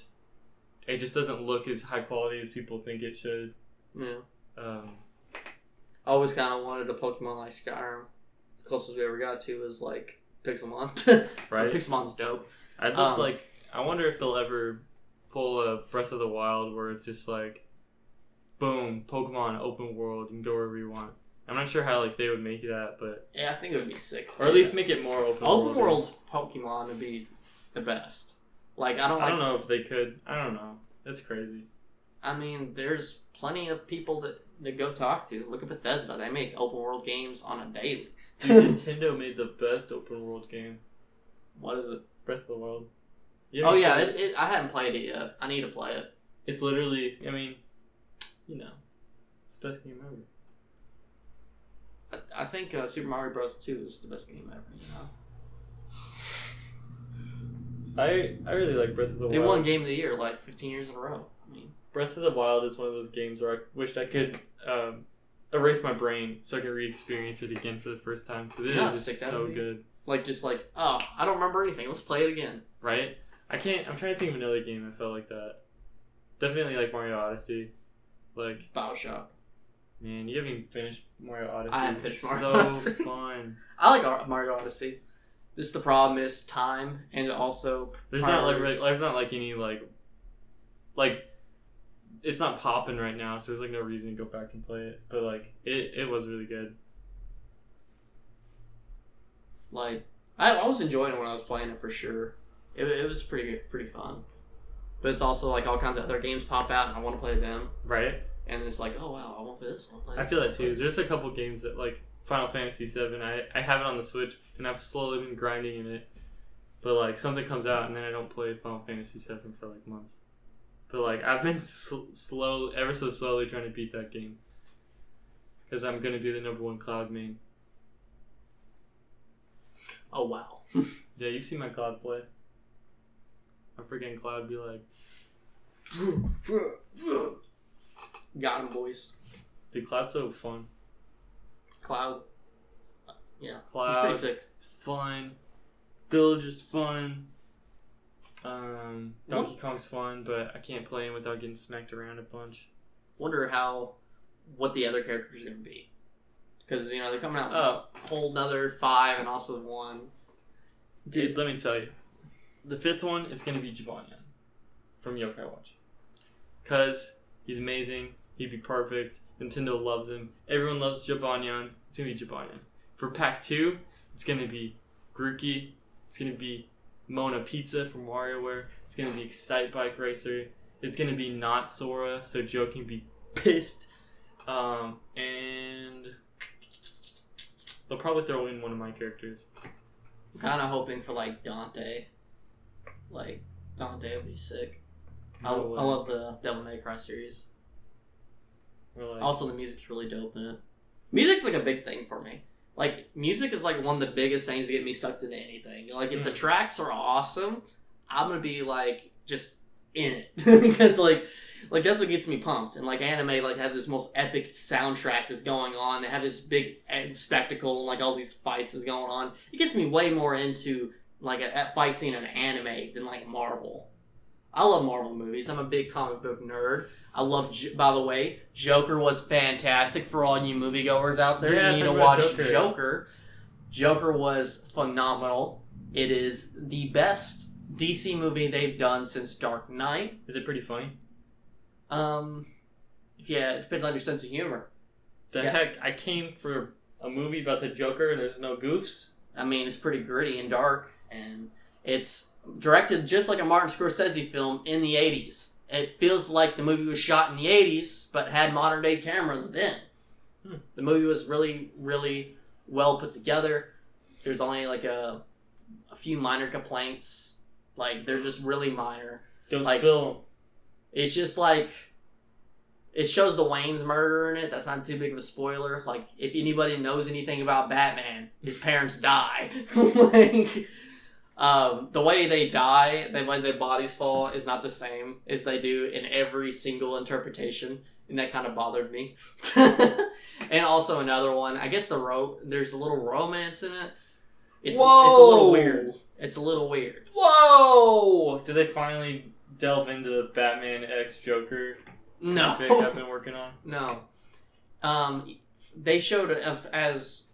it just doesn't look as high quality as people think it should. Yeah. I always kind of wanted a Pokemon like Skyrim. The closest we ever got to was Pixelmon. Right. Pixelmon's dope. I'd love I wonder if they'll ever pull a Breath of the Wild where it's just boom, Pokemon open world, you can go wherever you want. I'm not sure how they would make that, but yeah, I think it would be sick. Or at least make it more open world. Open world Pokemon would be the best. I don't know if they could. I don't know. That's crazy. I mean, there's plenty of people that go talk to. Look at Bethesda. They make open world games on a daily. Dude, Nintendo made the best open world game. What is it? Breath of the Wild. Oh yeah, I haven't played it yet. I need to play it. It's literally, I mean, you know, it's the best game ever. I think Super Mario Bros. 2 is the best game ever. You know. I really like Breath of the Wild. They won Game of the Year like 15 years in a row. I mean, Breath of the Wild is one of those games where I wished I could erase my brain so I could re-experience it again for the first time because it is just so good. Like I don't remember anything. Let's play it again. Right? I'm trying to think of another game that felt like that. Definitely like Mario Odyssey. Like BioShock. Man, you haven't even finished Mario Odyssey. I haven't finished Mario Odyssey. So fun. I like Mario Odyssey. Just the problem is time and also there's not like any like it's not popping right now, so there's like no reason to go back and play it. But like it was really good. Like I was enjoying it when I was playing it for sure. It was pretty fun. But it's also like all kinds of other games pop out and I want to play them. Right. And it's like, oh wow, I want to play this. I feel that too. There's a couple games that like Final Fantasy VII. I have it on the Switch and I've slowly been grinding in it. But like something comes out and then I don't play Final Fantasy VII for like months. But like I've been ever so slowly trying to beat that game. Because I'm gonna be the #1 Cloud main. Oh wow. Yeah, you've seen my Cloud play. My freaking Cloud be like, got him, boys. dude, Cloud's so fun. Cloud. Yeah. Cloud. He's pretty sick. It's fun. Village is fun. Donkey Kong's fun, but I can't play him without getting smacked around a bunch. Wonder what the other characters are going to be. Because, they're coming out with a whole nother 5 and also 1. Dude, let me tell you. The 5th one is going to be Jibanyan from Yokai Watch. Because he's amazing. He'd be perfect. Nintendo loves him. Everyone loves Jibanyan. It's going to be Jibanyan. For Pack 2, it's going to be Grookey. It's going to be Mona Pizza from WarioWare. It's going to be Excite Bike Racer. It's going to be not Sora, so Joe can be pissed. And they'll probably throw in one of my characters. I'm kind of hoping for, Dante. Dante would be sick. I love the Devil May Cry series. Also, the music's really dope in it. Music's, a big thing for me. Music is, one of the biggest things to get me sucked into anything. If the tracks are awesome, I'm gonna be, just in it. Because, that's what gets me pumped. And, anime, have this most epic soundtrack that's going on. They have this big spectacle and, all these fights is going on. It gets me way more into, a fight scene in an anime than, Marvel. I love Marvel movies. I'm a big comic book nerd. I love, by the way, Joker was fantastic for all you moviegoers out there. Yeah, you need to watch Joker. Joker was phenomenal. It is the best DC movie they've done since Dark Knight. Is it pretty funny? Yeah, it depends on your sense of humor. Heck, I came for a movie about the Joker and there's no goofs? I mean, it's pretty gritty and dark, and it's directed just like a Martin Scorsese film in the 80s. It feels like the movie was shot in the 80s, but had modern day cameras then. The movie was really, really well put together. There's only a few minor complaints. They're just really minor. Don't spill. It's just it shows the Wayne's murder in it. That's not too big of a spoiler. If anybody knows anything about Batman, his parents die. The way they die, the way their bodies fall, is not the same as they do in every single interpretation, and that kind of bothered me. And also another one, I guess there's a little romance in it. It's a little weird. It's a little weird. Whoa! Did they finally delve into the Batman X Joker? No. Thing I've been working on? No. They showed it as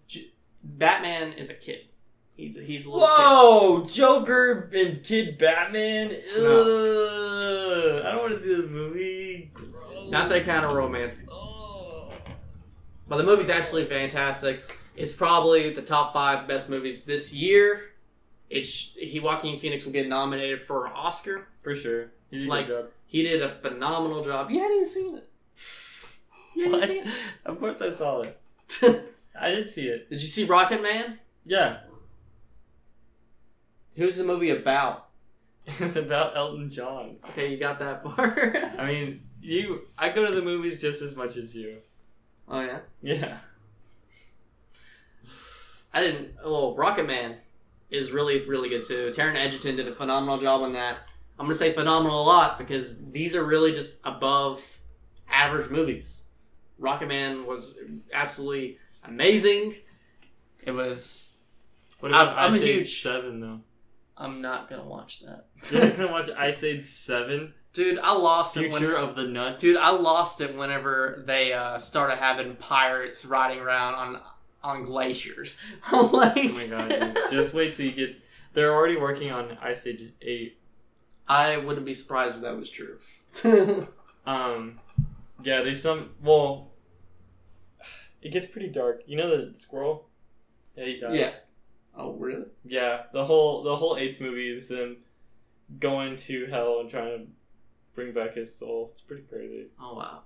Batman is a kid. He's a little Whoa! kid. Joker and Kid Batman? No. I don't want to see this movie. Gross. Not that kind of romance. But the movie's absolutely fantastic. It's probably the top 5 best movies this year. Joaquin Phoenix will get nominated for an Oscar. For sure. He did a good job. He did a phenomenal job. You hadn't even seen it. You hadn't seen it? Of course I saw it. I did see it. Did you see Rocket Man? Yeah. Who's the movie about? It's about Elton John. Okay, you got that far. I mean, I go to the movies just as much as you. Oh, yeah? Yeah. Rocket Man is really, really good too. Taron Egerton did a phenomenal job on that. I'm going to say phenomenal a lot because these are really just above average movies. Rocket Man was absolutely amazing. It was... What about I'm Ice a Age huge... 7, though? I'm not going to watch that. You're not going to watch Ice Age 7? Dude, I lost it. Future of the Nuts? Dude, I lost it whenever they started having pirates riding around on glaciers. Like... Oh my god, dude. Just wait till you get... They're already working on Ice Age 8. I wouldn't be surprised if that was true. Yeah, there's some... Well, it gets pretty dark. You know the squirrel? Yeah, he dies. Yeah. Oh, really? Yeah, the whole 8th movie is them going to hell and trying to bring back his soul. It's pretty crazy. Oh, wow.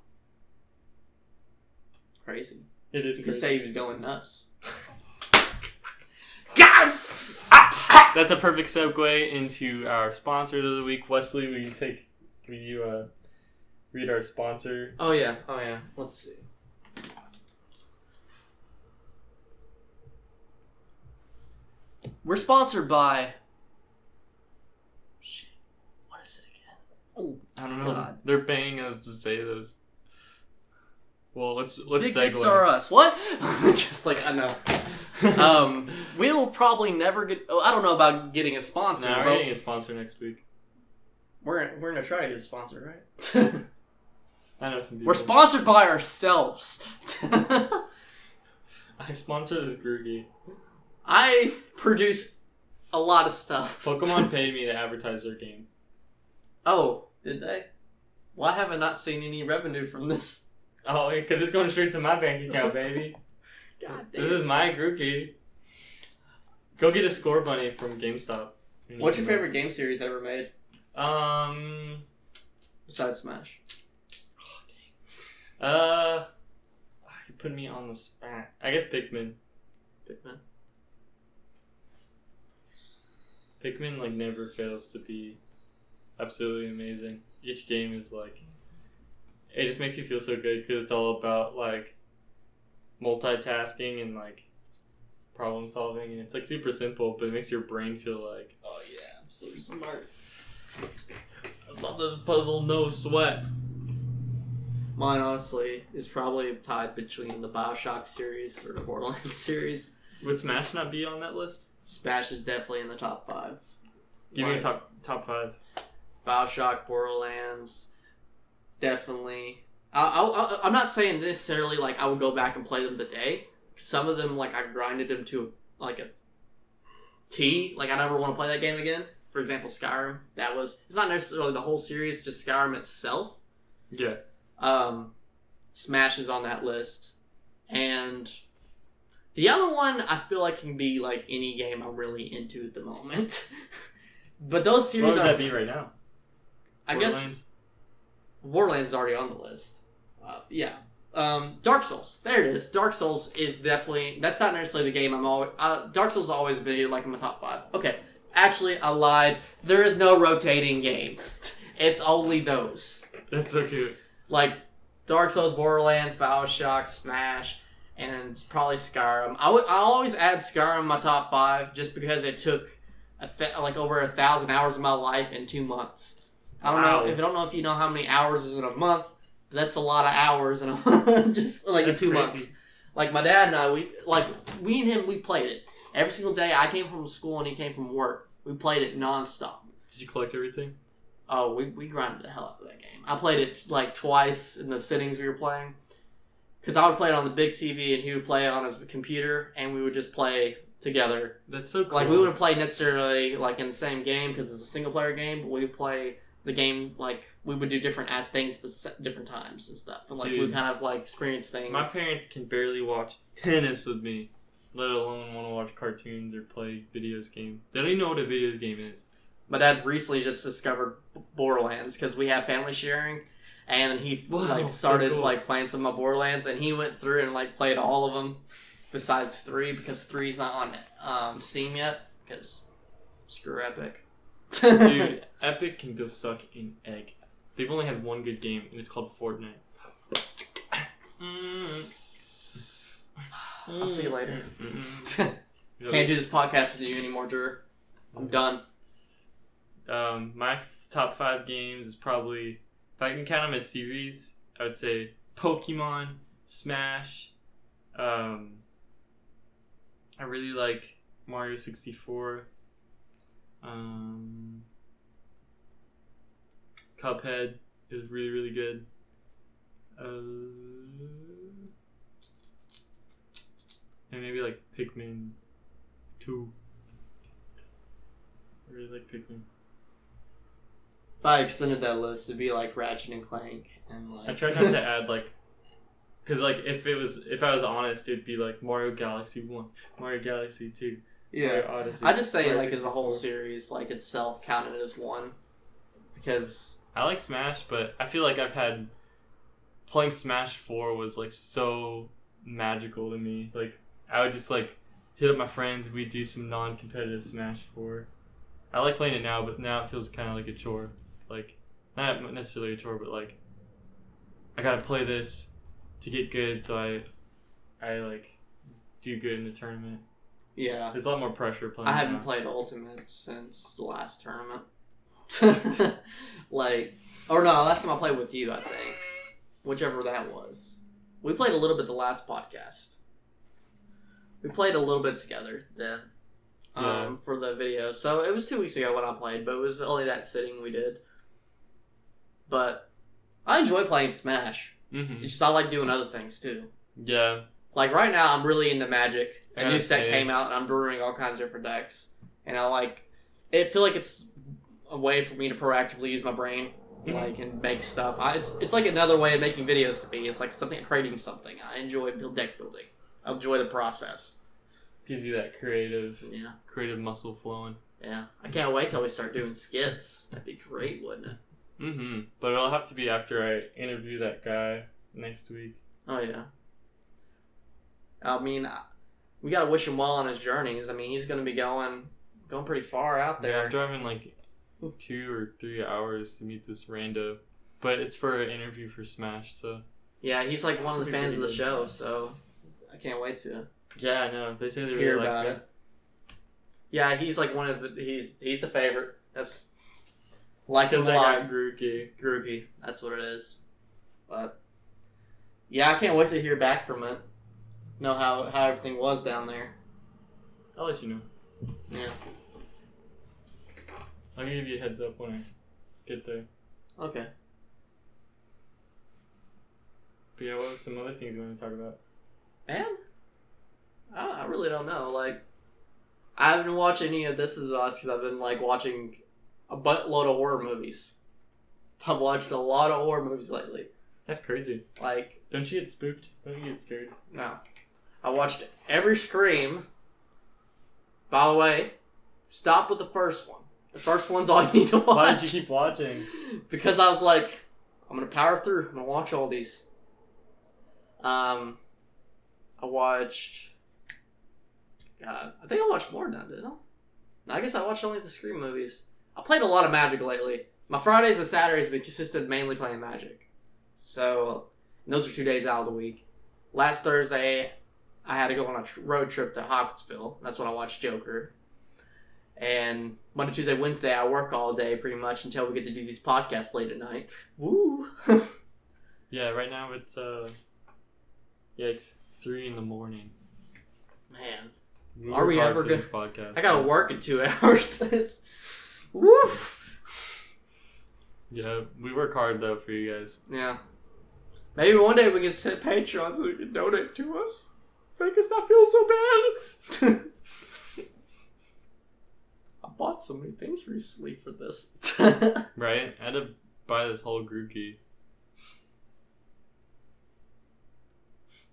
Crazy. It is You crazy. could say he was going nuts. God! That's a perfect segue into our sponsor of the week. Wesley, will you read our sponsor? Oh, yeah. Let's see. We're sponsored by... Shit. What is it again? Oh, I don't know. God. They're paying us to say this. Well, let's Big segue. dicks are us. What? Just like, I know. We'll probably never get... Oh, I don't know about getting a sponsor. No, but we're getting a sponsor next week. We're going to try to get a sponsor, right? I know some people. We're sponsored by ourselves. I sponsor this groupie. I produce a lot of stuff. Pokemon paid me to advertise their game. Oh, did they? Well, I have not seen any revenue from this. Oh, because it's going straight to my bank account, baby. God damn. This is my groupie. Go get a score bunny from GameStop. What's your favorite game series ever made? Besides Smash. You put me on the spot. I guess Pikmin. Pikmin like never fails to be absolutely amazing. Each game is like, it just makes you feel so good because it's all about like multitasking and like problem solving, and it's like super simple, but it makes your brain feel like, oh yeah, I'm so smart. I solved this puzzle, no sweat. Mine, honestly, is probably tied between the BioShock series or the Borderlands series. Would Smash not be on that list? Smash is definitely in the top 5. Give me a top 5. BioShock, Borderlands, definitely. I'm not saying necessarily like I would go back and play them today. Some of them, like, I grinded them to like a T. Like, I never want to play that game again. For example, Skyrim. It's not necessarily the whole series, just Skyrim itself. Yeah. Smash is on that list. And the other one I feel like can be like any game I'm really into at the moment. But those series What would that be right now? I guess Borderlands is already on the list. Yeah. Dark Souls. There it is. Dark Souls is definitely... That's not necessarily the game I'm always... Dark Souls has always been like in my top 5. Okay. Actually, I lied. There is no rotating game. It's only those. That's so cute. Like, Dark Souls, Borderlands, BioShock, Smash, and probably Skyrim. I always add Skyrim in my top 5 just because it took like over 1,000 hours of my life in 2 months. I don't know if you know how many hours is in a month, but that's a lot of hours in a month. Just like that's in 2 crazy. months. Like my dad and I, we and him, we played it every single day. I came from school and he came from work. We played it nonstop. Did you collect everything? Oh, we grinded the hell out of that game. I played it like twice in the sittings we were playing. Because I would play it on the big TV and he would play it on his computer and we would just play together. That's so cool. Like, we wouldn't play necessarily like in the same game because it's a single player game, but we would play the game, like, we would do different things at different times and stuff. And like, we would kind of like experience things. My parents can barely watch tennis with me, let alone want to watch cartoons or play video games. They don't even know what a video game is. My dad recently just discovered Borderlands because we have family sharing, and he started so cool. like playing some of my Borderlands, and he went through and like played all of them, besides 3 because 3's not on Steam yet because screw Epic. Dude, Epic can go suck an egg. They've only had one good game, and it's called Fortnite. I'll see you later. Can't do this podcast with you anymore, Drew. I'm done. My top 5 games is probably, if I can count them as series, I would say Pokemon, Smash. I really like Mario 64. Cuphead is really, really good. And maybe like Pikmin 2. I really like Pikmin. If I extended that list, it'd be like Ratchet and Clank and like. I tried not to add like, cause like if I was honest, it'd be like Mario Galaxy 1, Mario Galaxy 2, Yeah, Mario Odyssey. I just say Mario like as a whole 64. series, like itself counted as one, because I like Smash, but I feel like playing Smash 4 was like so magical to me. Like I would just like hit up my friends and we'd do some non-competitive Smash 4. I like playing it now, but now it feels kind of like a chore. Like not necessarily a chore, but like I gotta play this to get good, so I like do good in the tournament. yeah, There's a lot more pressure playing. I haven't now. played Ultimate since the last tournament. Like, or no, last time I played with you, I think, whichever that was. We played a little bit the last podcast. We played a little bit together then. Yeah. For the video. So it was 2 weeks ago when I played, but it was only that sitting we did. But I enjoy playing Smash. Mm-hmm. It's just I like doing other things too. Yeah. Like right now, I'm really into Magic. A Yeah, new set same. came out, and I'm brewing all kinds of different decks. And I like it. Feel like it's a way for me to proactively use my brain, like and make stuff. It's like another way of making videos to me. It's like something creating something. I enjoy deck building. I enjoy the process. Gives you that creative muscle flowing. Yeah. I can't wait till we start doing skits. That'd be great, wouldn't it? Mm-hmm. But it'll have to be after I interview that guy next week. Oh yeah. I mean, we gotta wish him well on his journeys. I mean, he's gonna be going pretty far out Yeah, there. I'm driving like 2 or 3 hours to meet this rando. But it's for an interview for Smash, so... Yeah, he's like one of the Should be fans of the pretty show, so I can't wait to Yeah, I know. They say they hear really about like me. it. Yeah, he's like one of the he's the favorite. That's likes him Because a I lot. got Grookey. Groovy, that's what it is. But yeah, I can't wait to hear back from it. Know how everything was down there. I'll let you know. Yeah. I'll give you a heads up when I get there. Okay. But yeah, what was some other things you want to talk about? Man, I really don't know. Like, I haven't watched any of This Is Us because I've been like watching a buttload of horror movies. I've watched a lot of horror movies lately. That's crazy. Like, Don't you get spooked? Don't you get scared? no. I watched every Scream. By the way, stop with the first one. The first one's all you need to watch. Why did you keep watching? Because I was like, I'm gonna power through. I'm gonna watch all these. I watched. God, I think I watched more than that, didn't I? I guess I watched only the Scream movies. I played a lot of Magic lately. My Fridays and Saturdays have been consisted mainly playing Magic. So, and those are 2 days out of the week. Last Thursday, I had to go on a road trip to Hopkinsville. That's when I watched Joker. And Monday, Tuesday, Wednesday, I work all day pretty much until we get to do these podcasts late at night. Woo! Yeah, right now it's it's 3 in the morning. Man, We Are work we hard ever for this podcast? I gotta work in 2 hours. Woof! Yeah, we work hard though for you guys. Yeah. Maybe one day we can set Patreon so you can donate to us. Make us not feel so bad. I bought so many things recently for this. Right? I had to buy this whole Grookey.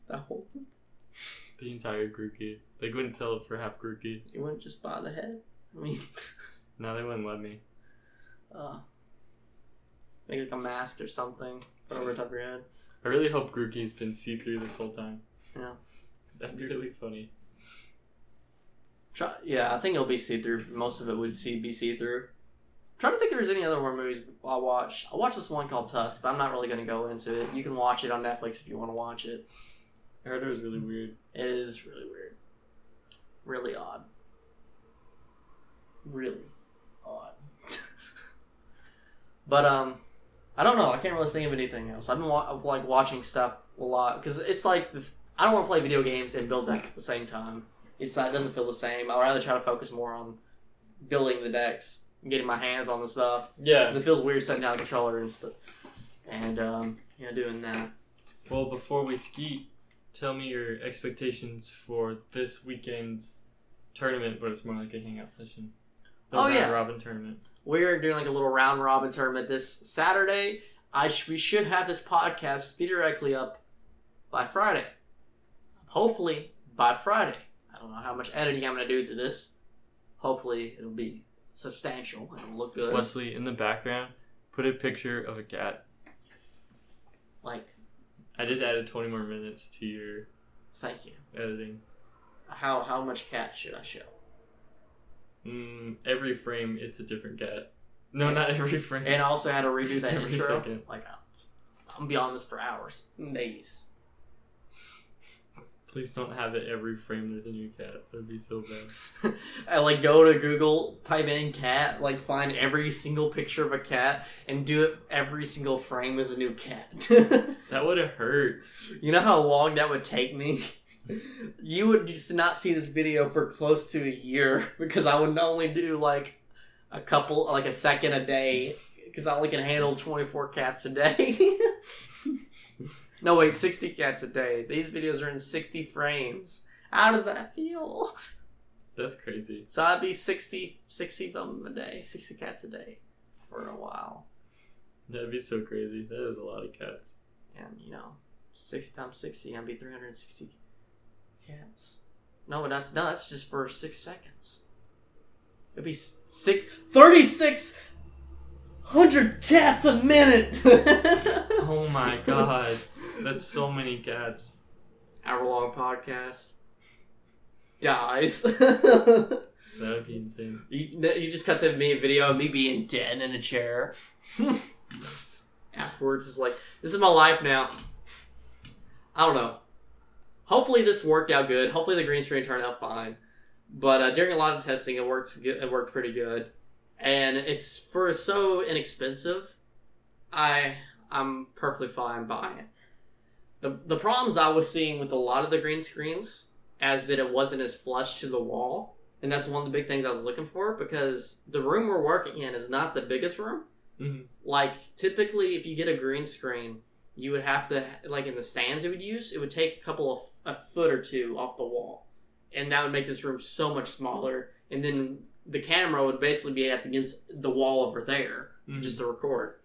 That whole thing? The entire Grookey. They wouldn't sell it for half Grookey. You wouldn't just buy the head? I mean, No, they wouldn't let me. make like a mask or something. Put over the top of your head. I really hope Grookey's been see-through this whole time. Yeah. That'd be really funny. Yeah, I think it'll be see-through. Most of it would be see-through. trying to think if there's any other horror movies I watch. I watched this one called Tusk, but I'm not really going to go into it. You can watch it on Netflix if you want to watch it. I heard it was really weird. It is really weird. Really odd. Really odd. But, I don't know. I can't really think of anything else. I've been watching stuff a lot because it's like I don't want to play video games and build decks at the same time. It doesn't feel the same. I'd rather try to focus more on building the decks and getting my hands on the stuff. Yeah. Because it feels weird setting down a controller and stuff. And doing that. Well, before we skeet, tell me your expectations for this weekend's tournament, but it's more like a hangout session. The round robin tournament. We're doing like a little round robin tournament this Saturday. We should have this podcast theoretically up by Friday. Hopefully by Friday. I don't know how much editing I'm going to do to this. Hopefully it'll be substantial. It'll look good. Wesley, in the background, put a picture of a cat. Like, I just added 20 more minutes to your thank you. Editing. How much cat should I show? Every frame, it's a different cat. No, not every frame. And I also had to redo that every intro. Second. Like, I'm beyond this for hours, days. Please don't have it every frame there's a new cat. That'd be so bad. I go to Google, type in cat, find every single picture of a cat, and do it every single frame as a new cat. That would have hurt. You know how long that would take me? You would just not see this video for close to a year because I would only do a second a day because I only can handle 24 cats a day. No, wait, 60 cats a day. These videos are in 60 frames. How does that feel? That's crazy. So I'd be 60 of them a day, 60 cats a day for a while. That'd be so crazy. That is a lot of cats. And, 60 times 60, I'd be 360 cats. No, that's just for 6 seconds. It'd be 3,600 cats a minute! Oh my god. That's so many cats. Hour-long podcast. Dies. That would be insane. You just cut to me a video of me being dead in a chair. Afterwards, it's like, this is my life now. I don't know. Hopefully this worked out good. Hopefully the green screen turned out fine. But during a lot of testing, it worked pretty good. And it's for so inexpensive, I'm perfectly fine buying it. The problems I was seeing with a lot of the green screens as that it wasn't as flush to the wall. And that's one of the big things I was looking for because the room we're working in is not the biggest room. Mm-hmm. Typically, if you get a green screen, you would have to, in the stands it would take a foot or two off the wall. And that would make this room so much smaller. And then the camera would basically be up against the wall over there just to record.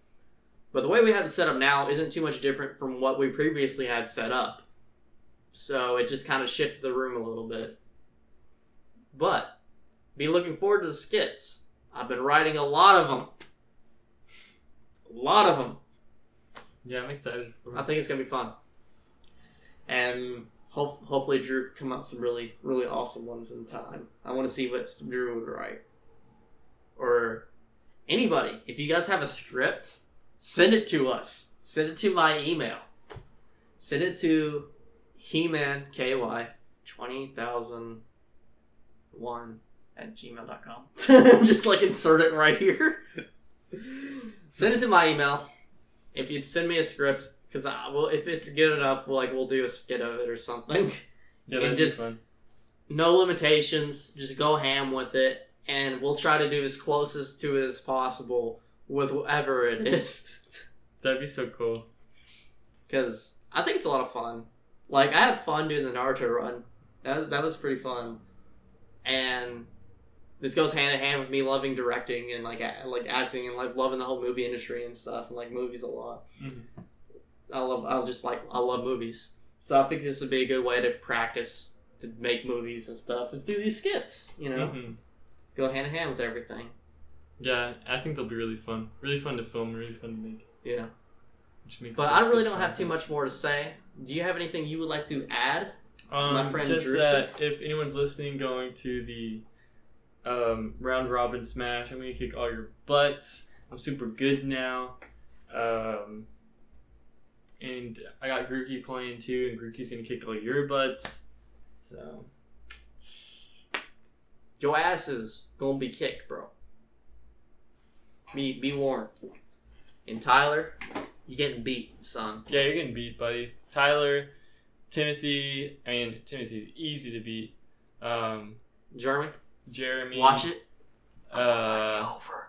But the way we have it set up now isn't too much different from what we previously had set up. So it just kind of shifts the room a little bit. But be looking forward to the skits. I've been writing a lot of them. Yeah, I'm excited for it. I think it's going to be fun. And hopefully Drew can come up with some really, really awesome ones in time. I want to see what Drew would write. Or anybody. If you guys have a script, send it to us. Send it to my email. Send it to He-Man, KY, 20,001@gmail.com. Just insert it right here. Send it to my email. If you send me a script, because if it's good enough, we'll do a skit of it or something. Yeah, that'd be fun. No limitations. Just go ham with it, and we'll try to do as closest to it as possible with whatever it is. That'd be so cool. Because I think it's a lot of fun. I had fun doing the Naruto run. That was pretty fun, and this goes hand in hand with me loving directing and acting and loving the whole movie industry and stuff and movies a lot. Mm-hmm. I love movies, so I think this would be a good way to practice to make movies and stuff. Is do these skits, Mm-hmm. Go hand in hand with everything. Yeah, I think they'll be really fun to film, really fun to make. Yeah, But I really don't have too much more to say. Do you have anything you would like to add? My friend just Drew. that if anyone's listening, going to the round robin smash. I'm gonna kick all your butts. I'm super good now. And I got Grookey playing too, and Grookey's gonna kick all your butts. So your ass is gonna be kicked, bro. Be warned. And Tyler, you getting beat, son. Yeah, you're getting beat, buddy. Tyler, Timothy. I mean, Timothy's easy to beat. Jeremy. Watch it. Over.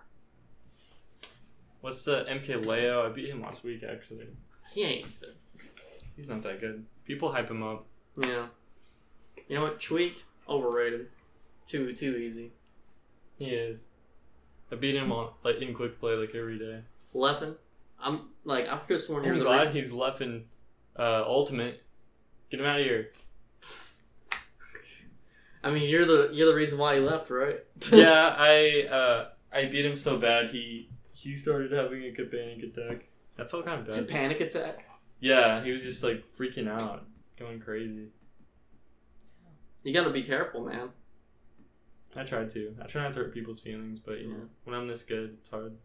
What's the MK Leo? I beat him last week, actually. He ain't good. He's not that good. People hype him up. Yeah. You know what? Tweak, overrated. Too easy. He is. I beat him on in quick play every day. Leffen. I could have sworn I'm glad he's Leffen ultimate. Get him out of here. I mean, you're the reason why he left, right? Yeah, I beat him so bad he started having a panic attack. That felt kind of bad. A panic attack? Yeah, he was just freaking out, going crazy. You gotta be careful, man. I try not to hurt people's feelings, but when I'm this good, it's hard.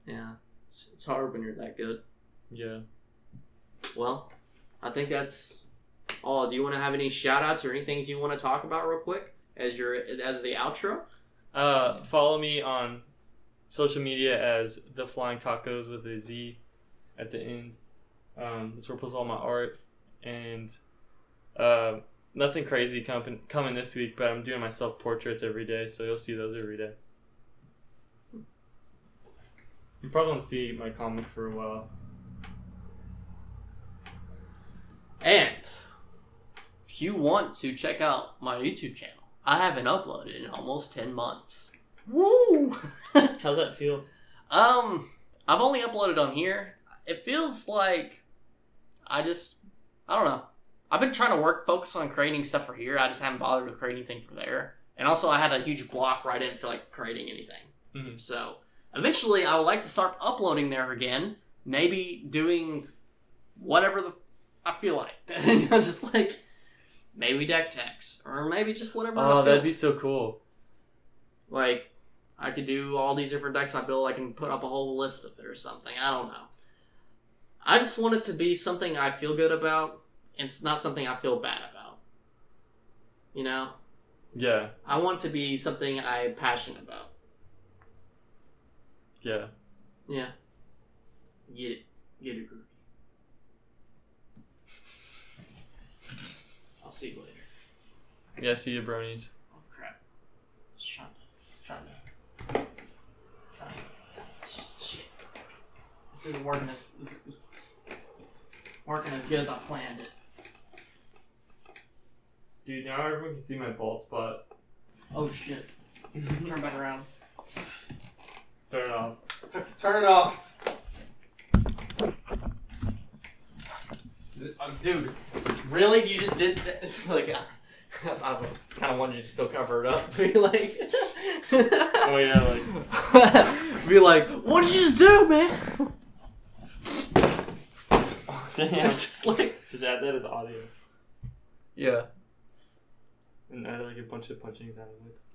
Yeah, it's hard when you're that good. Yeah. Well, I think that's all. Do you want to have any shout outs or any things you want to talk about real quick as the outro? Follow me on social media as The Flying Tacos with a Z at the end. That's where I post all my art. And nothing crazy coming this week, but I'm doing my self-portraits every day, so you'll see those every day. You probably won't see my comic for a while. And if you want to check out my YouTube channel, I haven't uploaded in almost 10 months. Woo! How's that feel? I've only uploaded on here. It feels like I don't know. I've been trying to focus on creating stuff for here. I just haven't bothered to create anything for there. And also I had a huge block where I didn't feel like creating anything. Mm-hmm. So eventually I would like to start uploading there again. Maybe doing whatever I feel like. Just maybe deck techs. Or maybe just whatever I feel. That'd be so cool. I could do all these different decks I build. I can put up a whole list of it or something. I don't know. I just want it to be something I feel good about. And it's not something I feel bad about. You know? Yeah. I want it to be something I'm passionate about. Yeah. Yeah. Get it. Get it, Groovy. I'll see you later. Yeah, see you, bronies. Oh, crap. Trying to. Shit. This isn't working as good as I planned it. Dude, now everyone can see my bald spot. Oh, shit. Turn back around. Turn it off. Turn it off. Dude, really? You just did that? This is I just kind of wanted you to still cover it up. Be like... Oh, yeah, Be like, what did you just do, man? Oh, damn. Just add that as audio. Yeah. And add a bunch of punching sound effects.